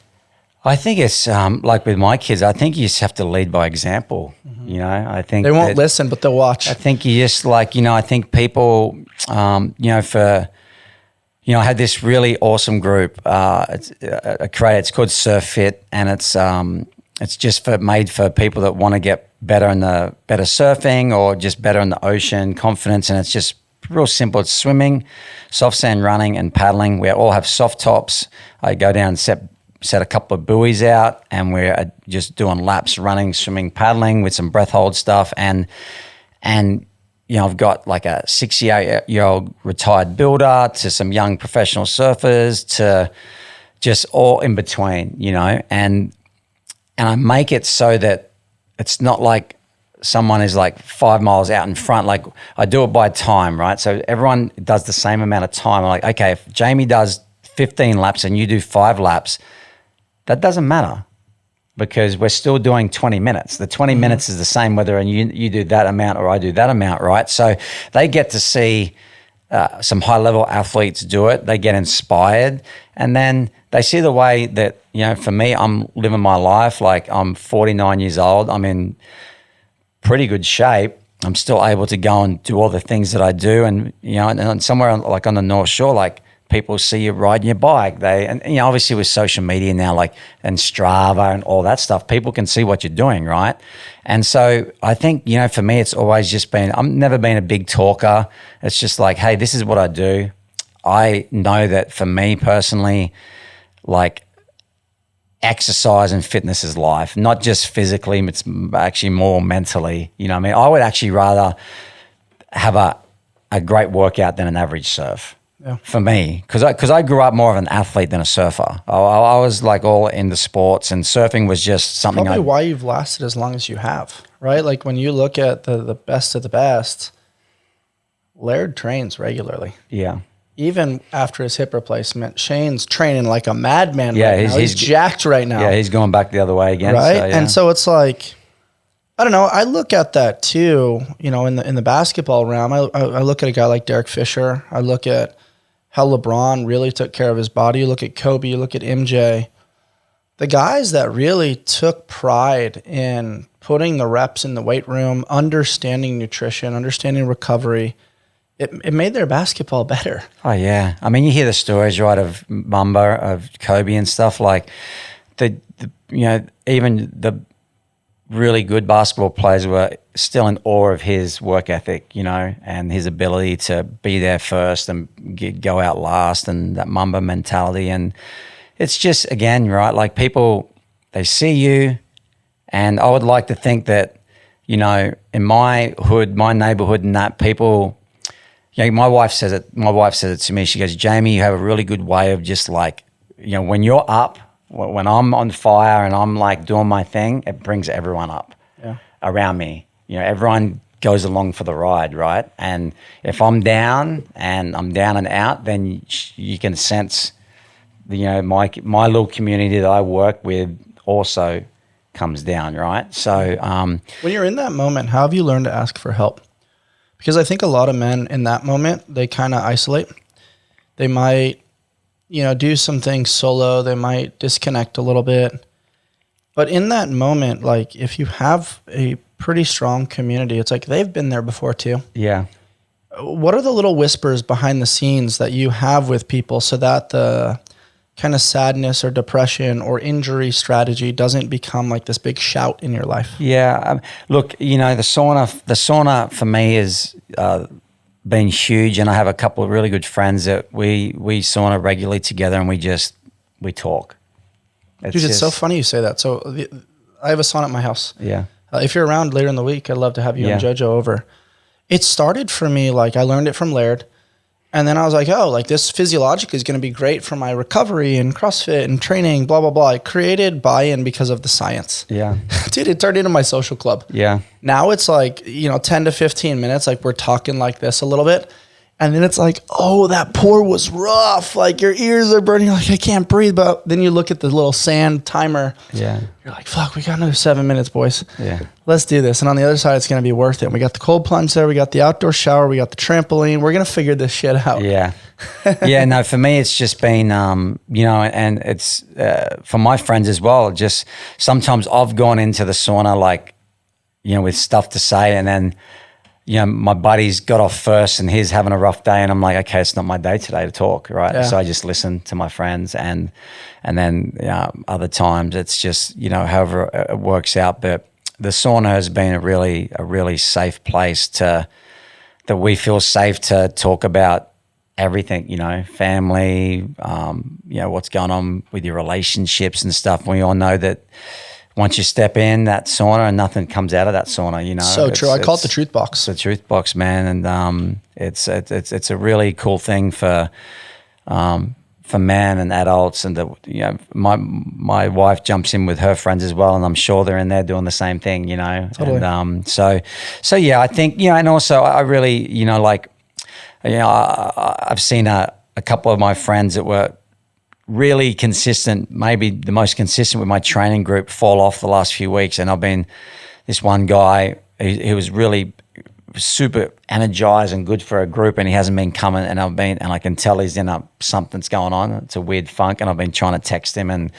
A: I think it's like with my kids, I think you just have to lead by example. Mm-hmm. You know, I think
B: they won't listen, but they'll watch.
A: I think you just like, you know, I think people, you know, I had this really awesome group. It's called Surf Fit, and it's just made for people that want to get better surfing or just better in the ocean, confidence, and it's just real simple. It's swimming, soft sand running, and paddling. We all have soft tops. I go down and set a couple of buoys out, and we're just doing laps, running, swimming, paddling with some breath hold stuff, and you know, I've got like a 68-year-old retired builder to some young professional surfers to just all in between, you know, and I make it so that it's not like someone is like 5 miles out in front. Like I do it by time, right? So everyone does the same amount of time. I'm like, okay, if Jamie does 15 laps and you do 5 laps, that doesn't matter, because we're still doing 20 minutes. The 20 minutes is the same whether you do that amount or I do that amount, right? So they get to see some high-level athletes do it. They get inspired, and then they see the way that, you know, for me, I'm living my life. Like I'm 49 years old. I'm in pretty good shape. I'm still able to go and do all the things that I do, and, you know, and somewhere like on the North Shore, like, people see you riding your bike. And you know, obviously with social media now, like, and Strava and all that stuff, people can see what you're doing, right? And so I think, you know, for me, it's always just been, I've never been a big talker. It's just like, hey, this is what I do. I know that for me personally, like, exercise and fitness is life, not just physically, it's actually more mentally. You know what I mean? I would actually rather have a great workout than an average surf. Yeah. For me, because I grew up more of an athlete than a surfer. I was like all into sports, and surfing was just something.
B: Probably why you've lasted as long as you have, right? Like when you look at the best of the best, Laird trains regularly.
A: Yeah.
B: Even after his hip replacement, Shane's training like a madman.
A: Yeah,
B: right now. He's jacked right now.
A: Yeah, he's going back the other way again.
B: Right,
A: so, yeah.
B: And so it's like, I don't know. I look at that too, you know, in the basketball realm. I look at a guy like Derek Fisher. I look at how LeBron really took care of his body. You look at Kobe, you look at MJ. The guys that really took pride in putting the reps in the weight room, understanding nutrition, understanding recovery, it made their basketball better.
A: Oh, yeah. I mean, you hear the stories, right, of Mamba, of Kobe and stuff. Like, the you know, even the really good basketball players were still in awe of his work ethic, you know, and his ability to be there first and go out last, and that Mamba mentality. And it's just, again, right, like people, they see you, and I would like to think that, you know, in my hood, my neighborhood, and that people, you know, my wife says it to me. She goes, Jamie, you have a really good way of just like, you know, when you're up, when I'm on fire and I'm like doing my thing, it brings everyone up around me. You know, everyone goes along for the ride, right? And if I'm down and I'm down and out, then you can sense, you know, my little community that I work with also comes down, right? So
B: when you're in that moment, how have you learned to ask for help? Because I think a lot of men in that moment, they kind of isolate. They might, you know, do some things solo. They might disconnect a little bit. But in that moment, like if you have a pretty strong community, it's like they've been there before too.
A: Yeah.
B: What are the little whispers behind the scenes that you have with people so that the kind of sadness or depression or injury strategy doesn't become like this big shout in your life?
A: Yeah. Look, you know, the sauna for me is been huge, and I have a couple of really good friends that we sauna regularly together, and we talk.
B: It's so funny you say that. So I have a sauna at my house.
A: Yeah.
B: If you're around later in the week, I'd love to have you and JoJo over. It started for me, like I learned it from Laird, and then I was like, oh, like this physiologically is going to be great for my recovery and CrossFit and training, blah, blah, blah. I created buy-in because of the science.
A: Yeah.
B: Dude, it turned into my social club.
A: Yeah.
B: Now it's like, you know, 10 to 15 minutes, like we're talking like this a little bit. And then it's like, oh, that pour was rough. Like your ears are burning. You're like, I can't breathe. But then you look at the little sand timer.
A: Yeah.
B: You're like, fuck, we got another 7 minutes, boys.
A: Yeah.
B: Let's do this. And on the other side, it's going to be worth it. We got the cold plunge there. We got the outdoor shower. We got the trampoline. We're going to figure this shit out.
A: Yeah. Yeah. No, for me, it's just been, you know, and it's for my friends as well. Just sometimes I've gone into the sauna, like, you know, with stuff to say, and then, you know, my buddy's got off first and he's having a rough day, and I'm like, okay, it's not my day today to talk, right? Yeah. So I just listen to my friends, and then other times it's just, you know, however it works out. But the sauna has been a really safe place that we feel safe to talk about everything, you know, family, you know, what's going on with your relationships and stuff. We all know that once you step in that sauna, and nothing comes out of that sauna, you know.
B: So true. I call it the truth box.
A: It's the truth box, man, and it's a really cool thing for men and adults, and you know, my wife jumps in with her friends as well, and I'm sure they're in there doing the same thing, you know.
B: Totally.
A: And so yeah, I think, you know, and also I really, you know, like, you know, I've seen a couple of my friends that were really consistent, maybe the most consistent with my training group, fall off the last few weeks. And I've been this one guy he was really super energized and good for a group, and he hasn't been coming, and I can tell he's in something's going on. It's a weird funk, and I've been trying to text him and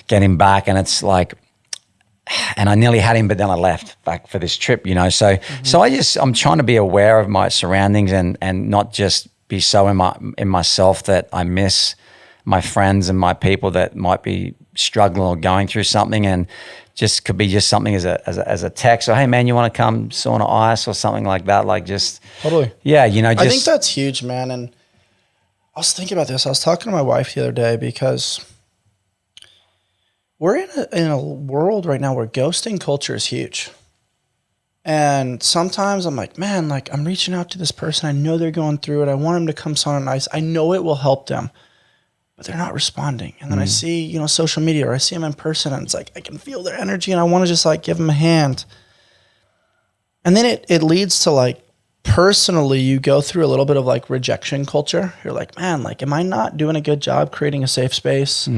A: get him back, and it's like, and I nearly had him, but then I left back for this trip, you know. So I'm trying to be aware of my surroundings and not just be so in myself that I miss my friends and my people that might be struggling or going through something, and just could be just something as a text, or hey man, you want to come sauna ice or something like that, like just
B: totally.
A: Yeah, you know,
B: I think that's huge, man. And I was thinking about this. I was talking to my wife the other day, because we're in a world right now where ghosting culture is huge. And sometimes I'm like, man, like I'm reaching out to this person. I know they're going through it. I want them to come sauna ice. I know it will help them, but they're not responding. And then I see, you know, social media, or I see them in person, and it's like, I can feel their energy and I want to just like give them a hand. And then it leads to like, personally, you go through a little bit of like rejection culture. You're like, man, like, am I not doing a good job creating a safe space?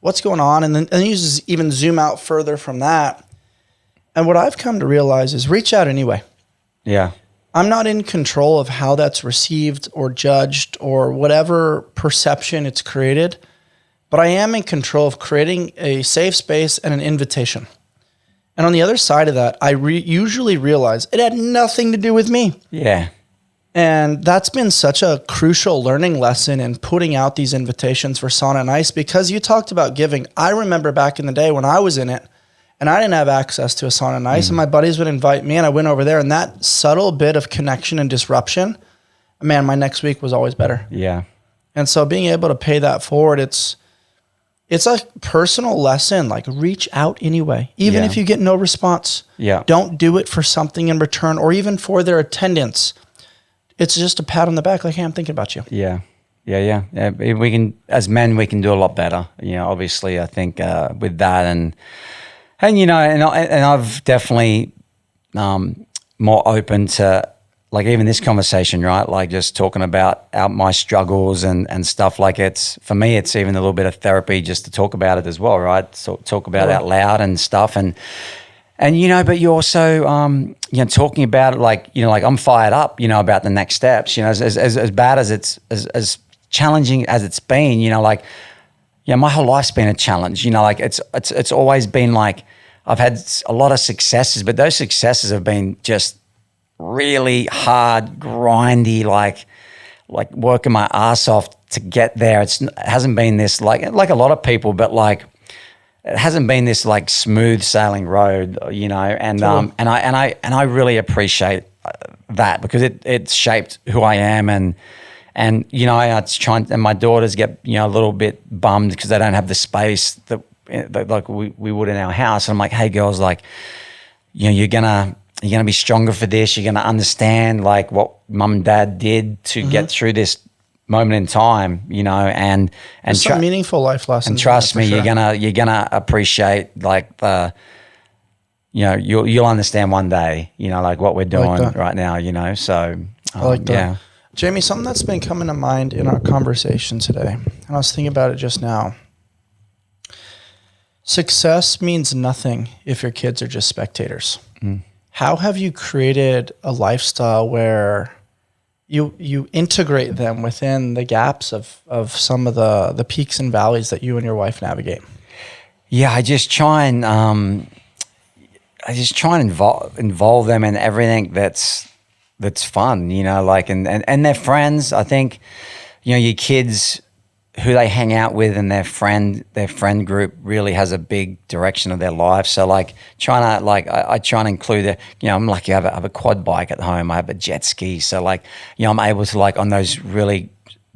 B: What's going on? And then you just even zoom out further from that. And what I've come to realize is reach out anyway.
A: Yeah.
B: I'm not in control of how that's received or judged or whatever perception it's created, but I am in control of creating a safe space and an invitation. And on the other side of that, I usually realize it had nothing to do with me.
A: Yeah.
B: And that's been such a crucial learning lesson in putting out these invitations for sauna and ice, because you talked about giving. I remember back in the day when I was in it and I didn't have access to a sauna and ice, and my buddies would invite me and I went over there, and that subtle bit of connection and disruption, man, my next week was always better.
A: Yeah.
B: And so being able to pay that forward, it's a personal lesson. Like, reach out anyway, even if you get no response. Yeah. Don't do it for something in return or even for their attendance. It's just a pat on the back, like, hey, I'm thinking about you. Yeah. We can, as men, we can do a lot better. Obviously, I think with that, and I've definitely more open to, like, even this conversation, right? Like, just talking about my struggles and stuff. Like, for me, it's even a little bit of therapy just to talk about it as well, right? So talk about it out loud and stuff, and but you also, talking about it, like I'm fired up, about the next steps, as bad as as challenging as it's been, my whole life's been a challenge, it's always been like, I've had a lot of successes, but those successes have been just really hard, grindy, like working my ass off to get there. It hasn't been this like a lot of people, but like, it hasn't been this like smooth sailing road, and I really appreciate that, because it's shaped who I am, and it's trying, and my daughters get a little bit bummed because they don't have the space that like we would in our house. And I'm like, hey girls, like, you're gonna be stronger for this. You're gonna understand like what mum and dad did to get through this moment in time, and some meaningful life lessons.
A: And trust me, sure. you're gonna appreciate like the, you'll understand one day, like what we're doing right now, So
B: I like that. Yeah. Jamie, something that's been coming to mind in our conversation today, and I was thinking about it just now. Success means nothing if your kids are just spectators. How have you created a lifestyle where you integrate them within the gaps of some of the peaks and valleys that you and your wife navigate?
A: Yeah, I just try and involve them in everything that's fun, like, and their friends. I think, your kids, who they hang out with, and their friend group really has a big direction of their life. So like I try and include it. I'm lucky I have a quad bike at home. I have a jet ski. So like, I'm able to, like, on those really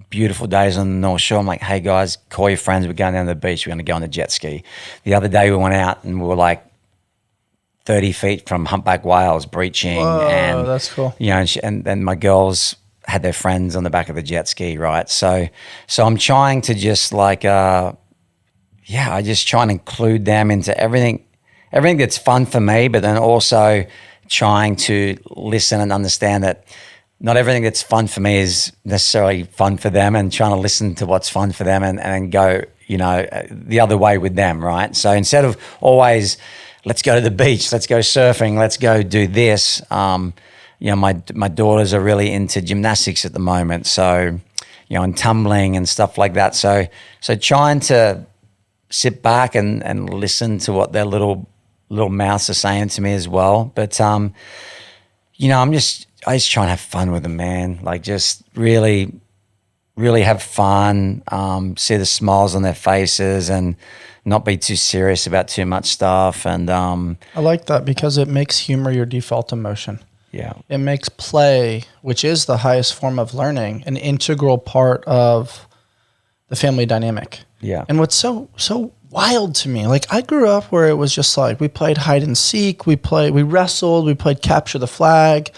A: beautiful days on the North Shore, I'm like, hey guys, call your friends. We're going down to the beach. We're going to go on the jet ski. The other day we went out and we were like 30 feet from humpback whales breaching.
B: Whoa,
A: and
B: that's cool.
A: And my girls had their friends on the back of the jet ski, right? So I'm trying to just like, I just try and include them into everything that's fun for me, but then also trying to listen and understand that not everything that's fun for me is necessarily fun for them, and trying to listen to what's fun for them and go, the other way with them, right? So instead of always, let's go to the beach, let's go surfing, let's go do this, my daughters are really into gymnastics at the moment, so and tumbling and stuff like that. So trying to sit back and listen to what their little mouths are saying to me as well. But I just try and have fun with them, man. Like, just really, really have fun. See the smiles on their faces and not be too serious about too much stuff. And
B: I like that, because it makes humor your default emotion.
A: Yeah.
B: It makes play, which is the highest form of learning, an integral part of the family dynamic.
A: Yeah.
B: And what's so wild to me, like, I grew up where it was just like, we played hide and seek, we wrestled, we played capture the flag.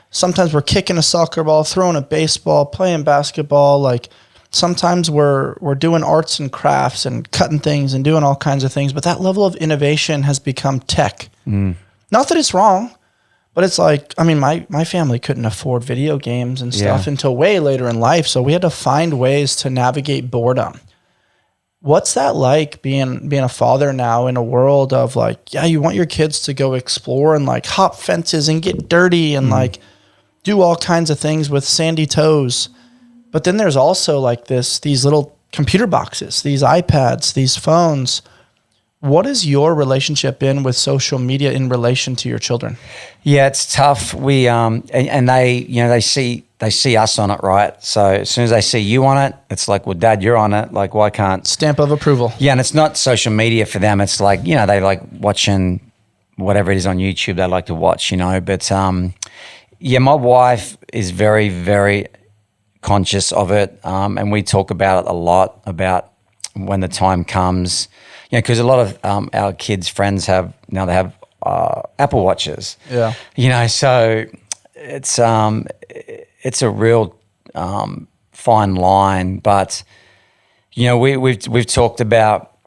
B: Sometimes we're kicking a soccer ball, throwing a baseball, playing basketball. Like, sometimes we're doing arts and crafts and cutting things and doing all kinds of things. But that level of innovation has become tech. Not that it's wrong, but it's like, I mean, my family couldn't afford video games and stuff until way later in life. So we had to find ways to navigate boredom. What's that like being a father now in a world of like, yeah, you want your kids to go explore and like hop fences and get dirty and like do all kinds of things with sandy toes. But then there's also like these little computer boxes, these iPads, these phones. What has your relationship been with social media in relation to your children?
A: Yeah, it's tough. We and they, they see us on it, right? So as soon as they see you on it, it's like, well, Dad, you're on it. Like, why can't?
B: Stamp of approval.
A: Yeah, and it's not social media for them. It's like, they like watching whatever it is on YouTube they like to watch, But yeah, my wife is very, very conscious of it, and we talk about it a lot, about when the time comes. Because a lot of our kids' friends they have Apple Watches.
B: Yeah.
A: So it's a real fine line. But we've talked about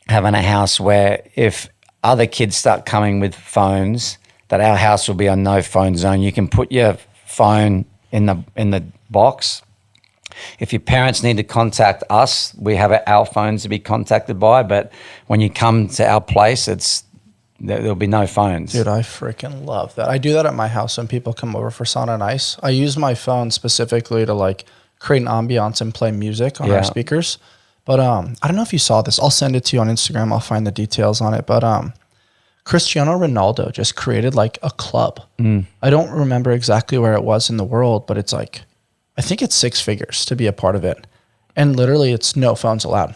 A: having a house where if other kids start coming with phones, that our house will be a no phone zone. You can put your phone in the box. If your parents need to contact us, we have our phones to be contacted by. But when you come to our place, there'll be no phones.
B: Dude, I freaking love that. I do that at my house when people come over for sauna and ice. I use my phone specifically to like create an ambiance and play music on our speakers. But I don't know if you saw this. I'll send it to you on Instagram. I'll find the details on it. But Cristiano Ronaldo just created like a club. I don't remember exactly where it was in the world, but it's like, I think it's 6 figures to be a part of it. And literally it's no phones allowed.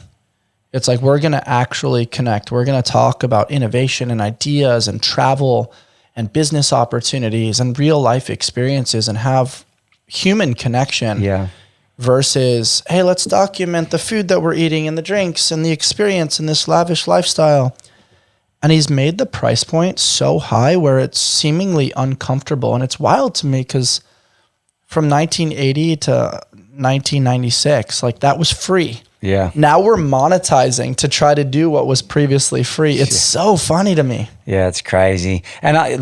B: It's like, we're going to actually connect. We're going to talk about innovation and ideas and travel and business opportunities and real life experiences and have human connection.
A: Yeah.
B: Versus, hey, let's document the food that we're eating and the drinks and the experience and this lavish lifestyle. And he's made the price point so high where it's seemingly uncomfortable. And it's wild to me because from 1980 to 1996, like that was free.
A: Yeah.
B: Now we're monetizing to try to do what was previously free. It's so funny to me.
A: Yeah, it's crazy. And I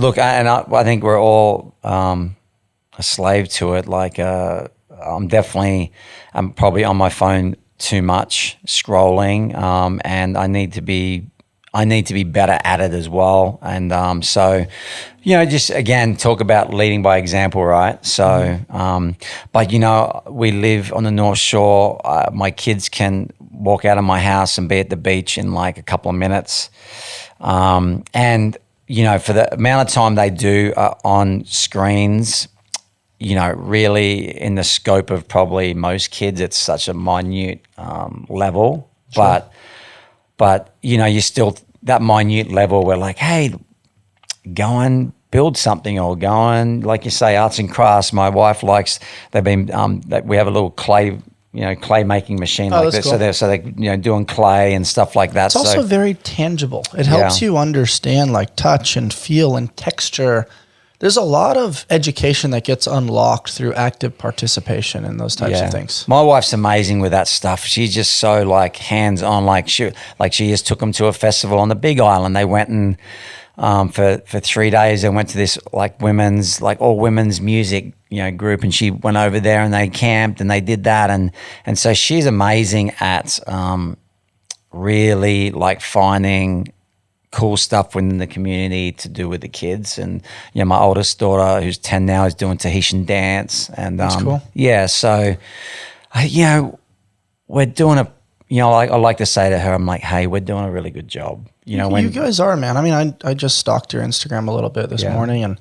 A: think we're all a slave to it. Like I'm probably on my phone too much, scrolling, and I need to be better at it as well. And so, just again, talk about leading by example, right? So, but we live on the North Shore. My kids can walk out of my house and be at the beach in like a couple of minutes. And, for the amount of time they do on screens, really in the scope of probably most kids, it's such a minute level.
B: Sure.
A: But you still, that minute level, we're like, hey, go and build something, or go and, like you say, arts and crafts. My wife likes, we have a little clay making machine like this.
B: Cool.
A: So they're doing clay and stuff like that.
B: It's also very tangible. It helps you understand like touch and feel and texture. There's a lot of education that gets unlocked through active participation in those types of things.
A: My wife's amazing with that stuff. She's just so like hands-on. Like she just took them to a festival on the Big Island. They went and for 3 days. They went to this like all women's music group, and she went over there and they camped and they did that, and so she's amazing at really like finding cool stuff within the community to do with the kids. And my oldest daughter, who's 10 now, is doing Tahitian dance, and
B: that's cool.
A: Yeah, so we're doing I like to say to her, I'm like, hey, we're doing a really good job.
B: You guys are, man. I mean, I just stalked your Instagram a little bit this morning, and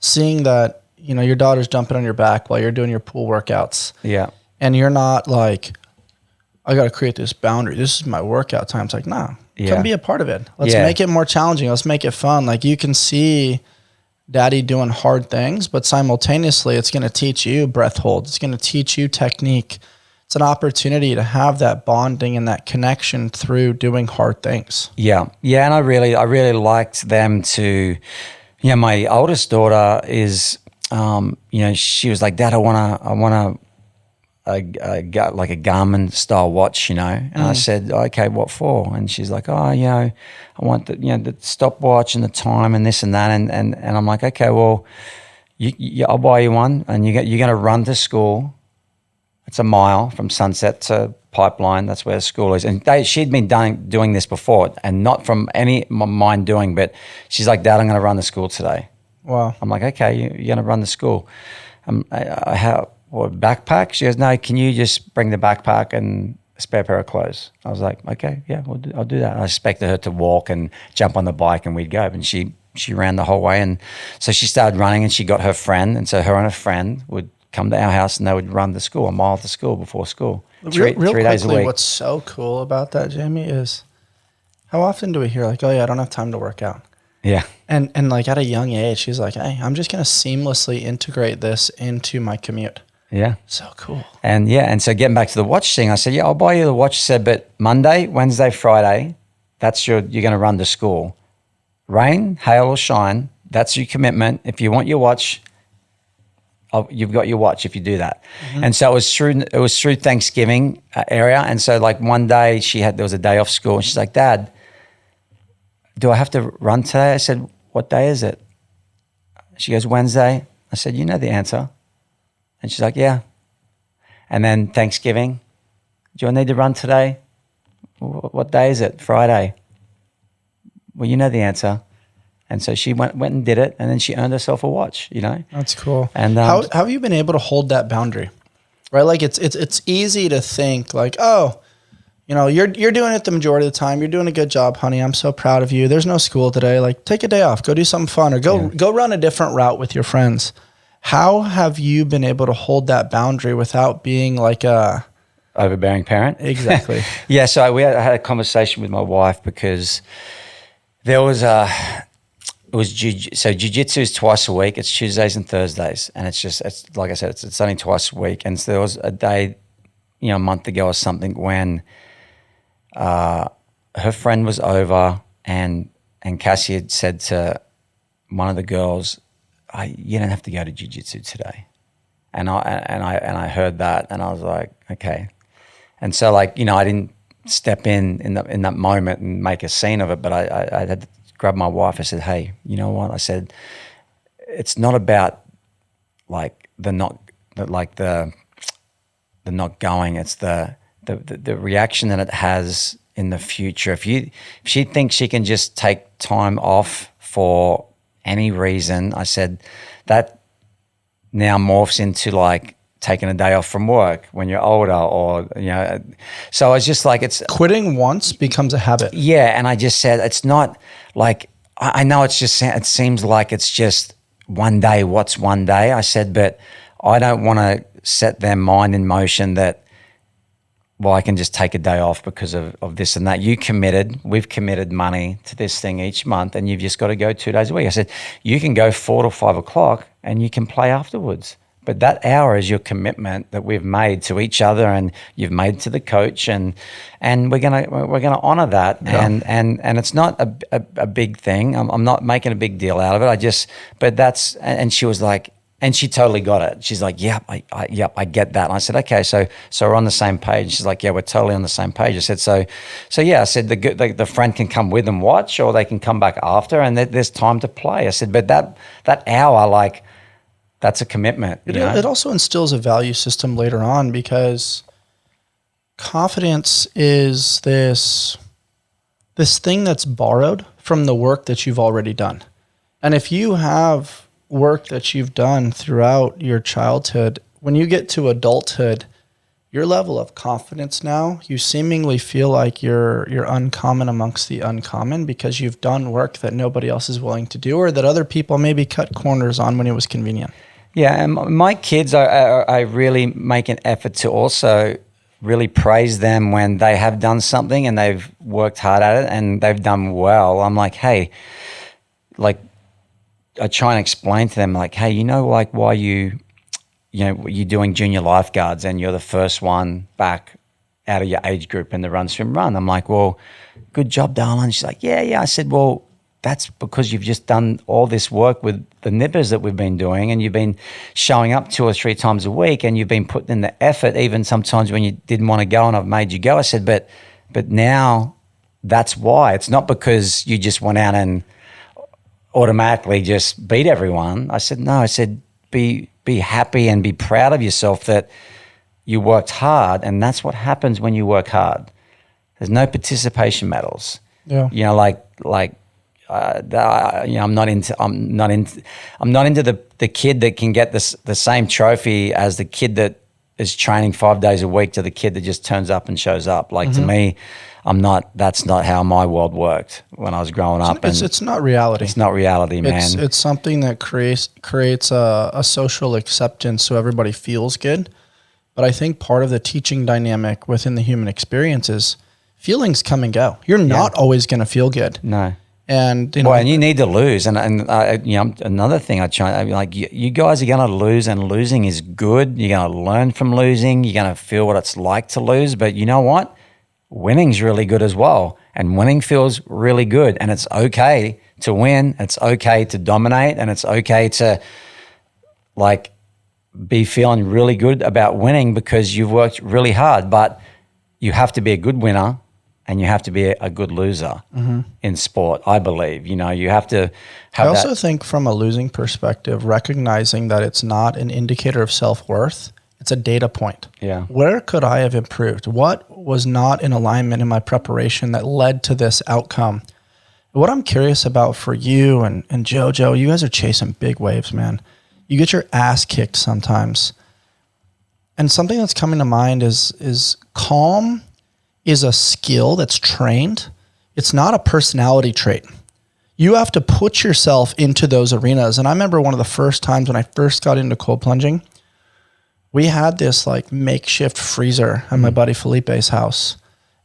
B: seeing that your daughter's jumping on your back while you're doing your pool workouts.
A: Yeah,
B: and you're not like, I got to create this boundary. This is my workout time. It's like, nah. Come be a part of it. Let's make it more challenging. Let's make it fun. Like, you can see daddy doing hard things, but simultaneously it's going to teach you breath hold. It's going to teach you technique. It's an opportunity to have that bonding and that connection through doing hard things. Yeah.
A: Yeah. And I really liked them to, my oldest daughter is, she was like, Dad, I want a Garmin style watch, and I said, okay, what for? And she's like, I want the stopwatch and the time and this and that, and I'm like, okay, well, I'll buy you one, and you're going to run to school It's a mile from Sunset to Pipeline. That's where the school is. And she'd been doing this before, and not from any mind doing, but she's like, Dad, I'm going to run the school today.
B: Wow.
A: I'm like, okay, you're going to run the school. What, backpack? She goes, no, can you just bring the backpack and a spare pair of clothes? I was like, okay, yeah, I'll do that. I expected her to walk and jump on the bike and we'd go. And she ran the whole way. And so she started running and she got her friend. And so her and her friend would come to our house and they would run the school, a mile to school before school. Three days a week.
B: What's so cool about that, Jamie, is how often do we hear like, oh yeah, I don't have time to work out.
A: Yeah.
B: And like at a young age, she's like, hey, I'm just going to seamlessly integrate this into my commute.
A: Yeah.
B: So cool.
A: And so getting back to the watch thing, I said, yeah, I'll buy you the watch. She said, but Monday, Wednesday, Friday, you're going to run to school. Rain, hail or shine, that's your commitment. If you want your watch, you've got your watch if you do that. Mm-hmm. And so it was through Thanksgiving area. And so like one day there was a day off school and she's like, Dad, do I have to run today? I said, what day is it? She goes, Wednesday. I said, you know the answer. And she's like, yeah. And then Thanksgiving, do I need to run today? What day is it? Friday. Well, you know the answer. And so she went and did it, and then she earned herself a watch, you know?
B: That's cool.
A: And
B: how have you been able to hold that boundary? Right? Like it's easy to think like, oh, you know, you're doing it the majority of the time. You're doing a good job, honey. I'm so proud of you. There's no school today. Like take a day off, go do something fun, or go run a different route with your friends. How have you been able to hold that boundary without being like a
A: overbearing parent?
B: Exactly.
A: Yeah. So I had a conversation with my wife because there was jiu-jitsu is twice a week. It's Tuesdays and Thursdays. And it's like I said, it's only twice a week. And so there was a day, a month ago or something when her friend was over and Cassie had said to one of the girls, you don't have to go to jiu-jitsu today. And I heard that and I was like, okay. And so like, I didn't step in that moment and make a scene of it, but I had to grab my wife. I said, hey, you know what? I said, it's not about like the not going. It's the reaction that it has in the future. If she thinks she can just take time off for any reason, I said that now morphs into like taking a day off from work when you're older, or so I was just like, it's
B: quitting once becomes a habit.
A: Yeah, and I just said it's not like I know it seems like it's just one day. What's one day? I said, but I don't want to set their mind in motion that, well, I can just take a day off because of this and that. We've committed money to this thing each month and you've just got to go 2 days a week. I said, you can go 4 to 5 o'clock and you can play afterwards. But that hour is your commitment that we've made to each other and you've made to the coach, and we're gonna honor that. Yeah. And it's not a big thing. I'm not making a big deal out of it. And she was like, and she totally got it. She's like, yep, I get that. And I said, okay, so we're on the same page. She's like, yeah, we're totally on the same page. I said, so yeah. I said the friend can come with and watch, or they can come back after, and there's time to play. I said, but that hour, like, that's a commitment.
B: It also instills a value system later on, because confidence is this thing that's borrowed from the work that you've already done. And if you have work that you've done throughout your childhood, when you get to adulthood, your level of confidence now, you seemingly feel like you're uncommon amongst the uncommon because you've done work that nobody else is willing to do, or that other people maybe cut corners on when it was convenient.
A: Yeah, and my kids, I really make an effort to also really praise them when they have done something and they've worked hard at it and they've done well. I'm like, hey, like, I try and explain to them, like, hey, like why you're doing junior lifeguards and you're the first one back out of your age group in the run, swim, run. I'm like, well, good job, darling. She's like, yeah. I said, well, that's because you've just done all this work with the nippers that we've been doing, and you've been showing up 2 or 3 times a week, and you've been putting in the effort, even sometimes when you didn't want to go and I've made you go. I said, but now that's why. It's not because you just went out and automatically just beat everyone. I said, no. I said, be happy and be proud of yourself that you worked hard, and that's what happens when you work hard. There's no participation medals.
B: Yeah.
A: You know, I'm not into the kid that can get the same trophy as the kid that is training 5 days a week to the kid that just turns up and shows up. Like, to me, that's not how my world worked when I was growing up.
B: It's not reality.
A: It's not reality, man.
B: It's something that creates a social acceptance so everybody feels good. But I think part of the teaching dynamic within the human experience is feelings come and go. You're not always going to feel good.
A: No.
B: And
A: and you need to lose. And another thing you guys are going to lose, and losing is good. You're going to learn from losing. You're going to feel what it's like to lose. But you know what? Winning's really good as well. And winning feels really good. And it's okay to win. It's okay to dominate. And it's okay to be feeling really good about winning because you've worked really hard. But you have to be a good winner. And you have to be a good loser in sport, I believe. You have to have
B: I also think from a losing perspective, recognizing that it's not an indicator of self-worth, it's a data point.
A: Yeah.
B: Where could I have improved? What was not in alignment in my preparation that led to this outcome? What I'm curious about for you and JoJo, you guys are chasing big waves, man. You get your ass kicked sometimes. And something that's coming to mind is calm is a skill that's trained. It's not a personality trait. You have to put yourself into those arenas. And I remember one of the first times when I first got into cold plunging, we had this makeshift freezer at my buddy Felipe's house.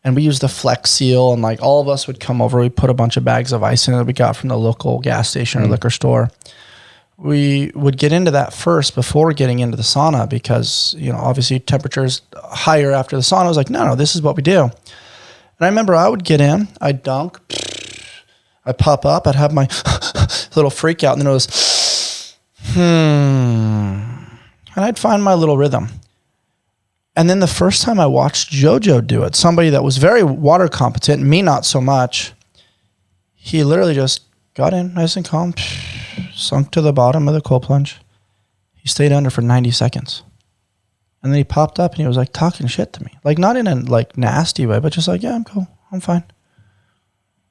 B: And we used the Flex Seal, and all of us would come over. We put a bunch of bags of ice in it that we got from the local gas station or liquor store. We would get into that first before getting into the sauna because, obviously temperature's higher after the sauna. I was like, no, this is what we do. And I remember I would get in, I'd dunk, I'd pop up, I'd have my little freak out, and then it was, and I'd find my little rhythm. And then the first time I watched JoJo do it, somebody that was very water competent, me not so much, he literally just got in nice and calm, sunk to the bottom of the cold plunge. He stayed under for 90 seconds. And then he popped up and he was talking shit to me. Not in a nasty way, but just yeah, I'm cool. I'm fine.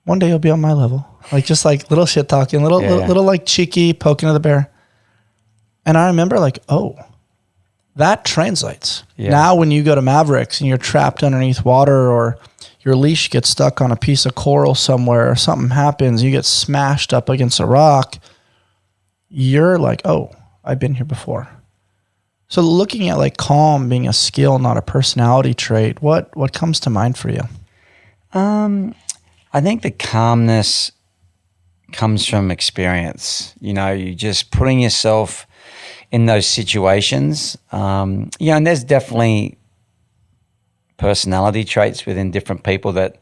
B: One day you'll be on my level. Just little shit talking, little cheeky poking of the bear. And I remember that translates. Yeah. Now when you go to Mavericks and you're trapped underneath water, or your leash gets stuck on a piece of coral somewhere, or something happens, you get smashed up against a rock, you're oh, I've been here before. So looking at calm being a skill, not a personality trait, what comes to mind for you?
A: I think the calmness comes from experience. You just putting yourself in those situations. And there's definitely personality traits within different people that,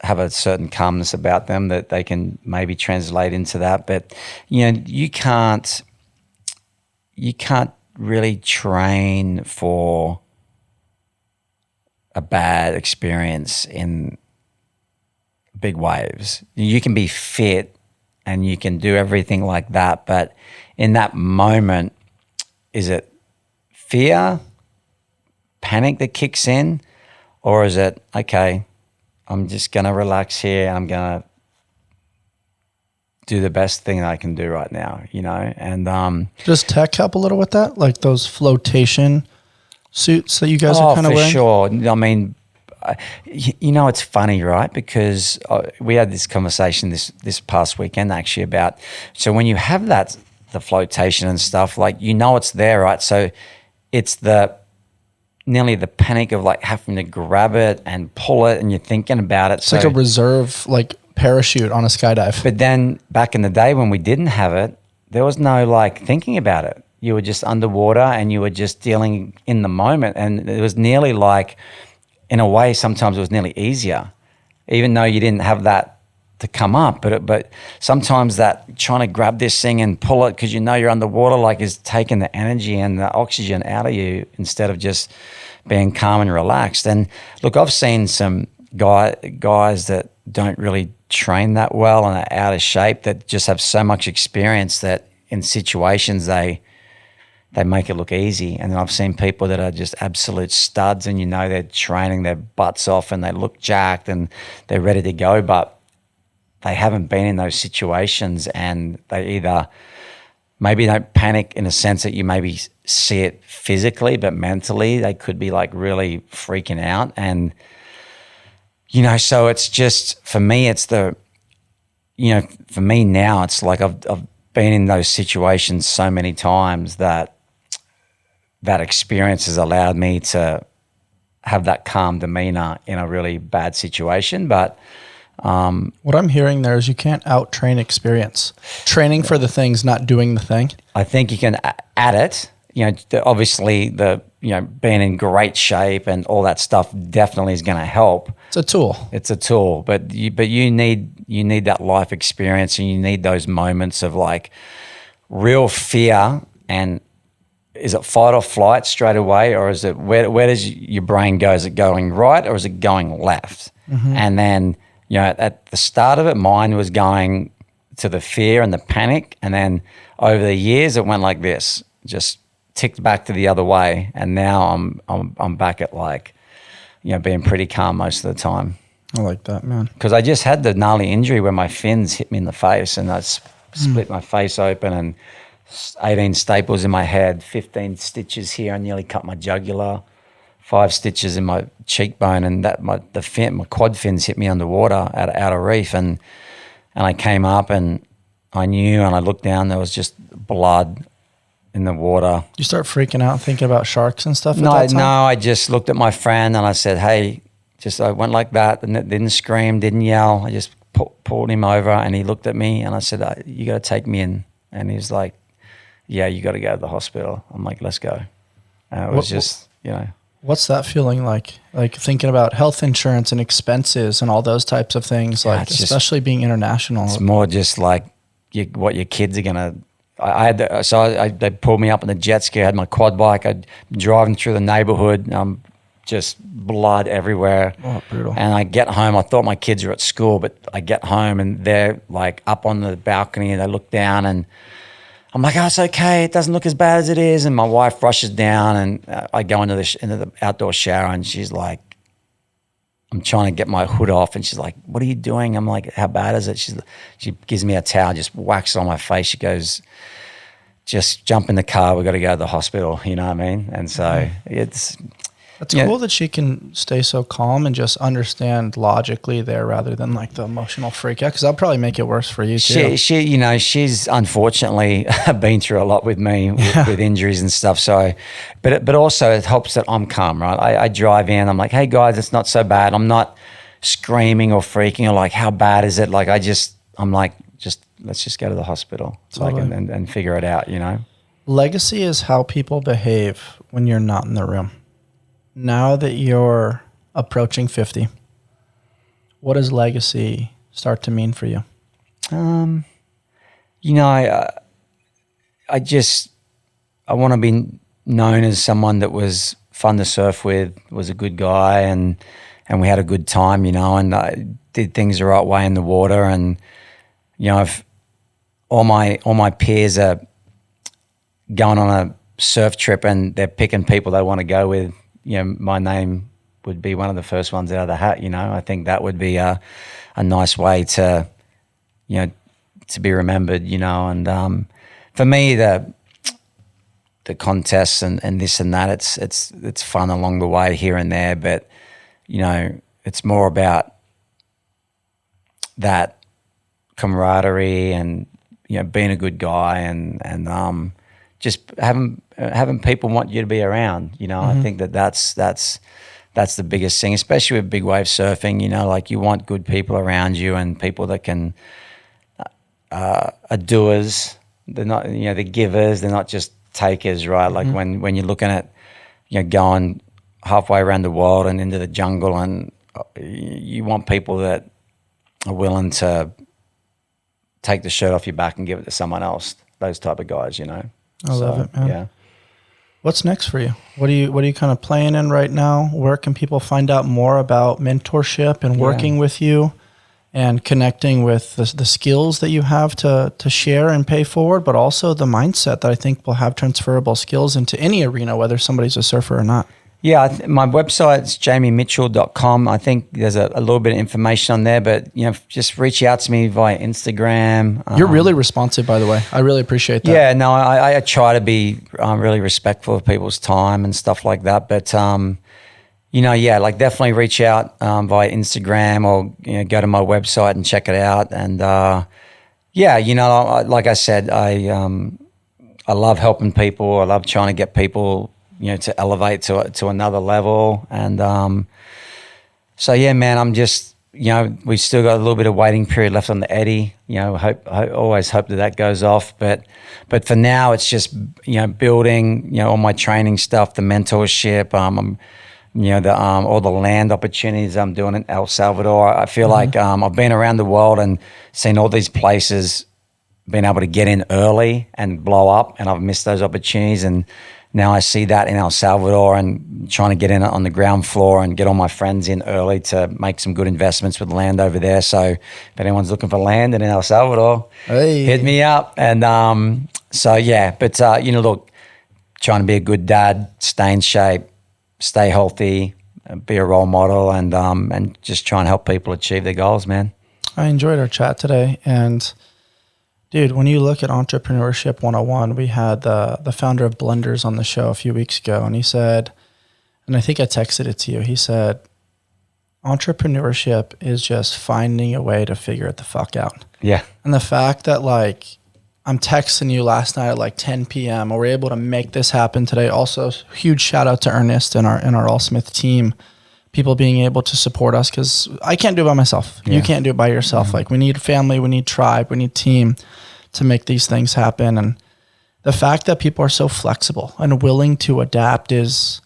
A: have a certain calmness about them that they can maybe translate into that. But, you can't really train for a bad experience in big waves. You can be fit and you can do everything like that, but in that moment, is it fear, panic that kicks in, or is it, okay, I'm just going to relax here. I'm going to do the best thing I can do right now, and
B: does tech help a little with that? Those flotation suits that you guys are kind of wearing?
A: Oh, for sure. I mean, it's funny, right? Because we had this conversation this past weekend actually about, so when you have the flotation and stuff, it's there, right? So it's nearly the panic of having to grab it and pull it, and you're thinking about it.
B: It's like a reserve, parachute on a skydive.
A: But then back in the day when we didn't have it, there was no thinking about it. You were just underwater and you were just dealing in the moment. And it was nearly in a way, sometimes it was nearly easier, even though you didn't have that to come up. But sometimes that trying to grab this thing and pull it because you're underwater is taking the energy and the oxygen out of you instead of just being calm and relaxed. And look, I've seen some guys that don't really train that well and are out of shape that just have so much experience that in situations they they make it look easy. And then I've seen people that are just absolute studs, and they're training their butts off and they look jacked and they're ready to go, but they haven't been in those situations, and they either maybe don't panic in a sense that you maybe see it physically, but mentally they could be like really freaking out. And, so it's just, for me, it's for me now, it's like I've been in those situations so many times that experience has allowed me to have that calm demeanor in a really bad situation. But
B: what I'm hearing there is you can't out-train experience. Training for the thing's not doing the thing.
A: I think you can add it. Obviously being in great shape and all that stuff definitely is going to help.
B: It's a tool.
A: But you need that life experience, and you need those moments of like real fear. And is it fight or flight straight away, or is it where does your brain go? Is it going right or is it going left? Mm-hmm. And then at the start of it, mine was going to the fear and the panic, and then over the years it went like this, just ticked back to the other way, and now I'm back at like, being pretty calm most of the time.
B: I like that, man.
A: Because I just had the gnarly injury where my fins hit me in the face, and I split my face open, and 18 staples in my head, 15 stitches here, and nearly cut my jugular. 5 stitches in my cheekbone, and my quad fins hit me underwater out of reef, and I came up and I knew, and I looked down, there was just blood in the water.
B: You start freaking out, thinking about sharks and stuff?
A: No, I just looked at my friend and I said, hey, I went like that, and didn't scream, didn't yell. I just pulled him over, and he looked at me, and I said, you got to take me in. And he's like, yeah, you got to go to the hospital. I'm like, let's go. And it was
B: What's that feeling like? Like thinking about health insurance and expenses and all those types of things, especially being international.
A: It's more just like what your kids are gonna. They pulled me up on the jet ski. I had my quad bike. I'm driving through the neighborhood. Just blood everywhere.
B: Oh, brutal.
A: And I get home. I thought my kids were at school, but I get home and they're like up on the balcony, and they look down, and I'm like, oh, it's okay. It doesn't look as bad as it is. And my wife rushes down, and I go into the outdoor shower, and she's like, I'm trying to get my hood off, and she's like, what are you doing? I'm like, how bad is it? She gives me a towel, just whacks it on my face. She goes, just jump in the car. We got to go to the hospital. You know what I mean? And so it's
B: cool that she can stay so calm and just understand logically there rather than like the emotional freak out, because that'll probably make it worse for you too.
A: She's unfortunately been through a lot with me with injuries and stuff. So, but also it helps that I'm calm, right? I drive in, I'm like, hey guys, it's not so bad. I'm not screaming or freaking or like, how bad is it? Like I'm like, let's just go to the hospital, totally. And figure it out,
B: Legacy is how people behave when you're not in the room. Now that you're approaching 50, what does legacy start to mean for you?
A: I want to be known as someone that was fun to surf with, was a good guy, and we had a good time, and I did things the right way in the water. And, if all my peers are going on a surf trip and they're picking people they want to go with, my name would be one of the first ones out of the hat. I think that would be a nice way to, to be remembered. And for me, the contests and this and that, it's fun along the way here and there, but it's more about that camaraderie and being a good guy and just having people want you to be around. I think that's the biggest thing, especially with big wave surfing. Like you want good people around you and people that can are doers. They're not, they're givers. They're not just takers, right? Like when you're looking at going halfway around the world and into the jungle, and you want people that are willing to take the shirt off your back and give it to someone else. Those type of guys,
B: I love it, man.
A: Yeah.
B: What's next for you? What are you kind of playing in right now? Where can people find out more about mentorship and working with you? and connecting with the skills that you have to share and pay forward, but also the mindset that I think will have transferable skills into any arena, whether somebody's a surfer or not.
A: Yeah, my website's jamiemitchell.com. I think there's a little bit of information on there, but just reach out to me via Instagram.
B: You're really responsive, by the way. I really appreciate that.
A: Yeah, no, I try to be really respectful of people's time and stuff like that. But definitely reach out via Instagram or go to my website and check it out. And like I said, I love helping people. I love trying to get people to elevate to another level. And man, I'm just, we've still got a little bit of waiting period left on the Eddie. Always hope that goes off. But for now, it's just, building, all my training stuff, the mentorship, all the land opportunities I'm doing in El Salvador. I feel like I've been around the world and seen all these places, been able to get in early and blow up, and I've missed those opportunities. And now I see that in El Salvador and trying to get in on the ground floor and get all my friends in early to make some good investments with land over there. So if anyone's looking for land in El Salvador, hit me up. And look, trying to be a good dad, stay in shape, stay healthy, be a role model, and just try and help people achieve their goals, man.
B: I enjoyed our chat today. And dude, when you look at Entrepreneurship 101, we had the founder of Blenders on the show a few weeks ago, and he said, and I think I texted it to you, he said, entrepreneurship is just finding a way to figure it the fuck out.
A: Yeah.
B: And the fact that I'm texting you last night at 10 p.m. and we're able to make this happen today. Also, huge shout out to Ernest and our ALLSMITH team, people being able to support us, because I can't do it by myself. Yeah. You can't do it by yourself. We need family, we need tribe, we need team to make these things happen. And the fact that people are so flexible and willing to adapt is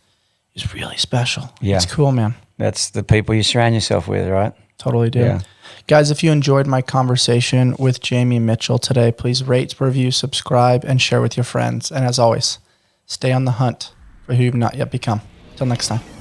B: really special. Yeah. It's cool, man.
A: That's the people you surround yourself with, right?
B: Totally do. Yeah. Guys, if you enjoyed my conversation with Jamie Mitchell today, please rate, review, subscribe, and share with your friends. And as always, stay on the hunt for who you've not yet become. Till next time.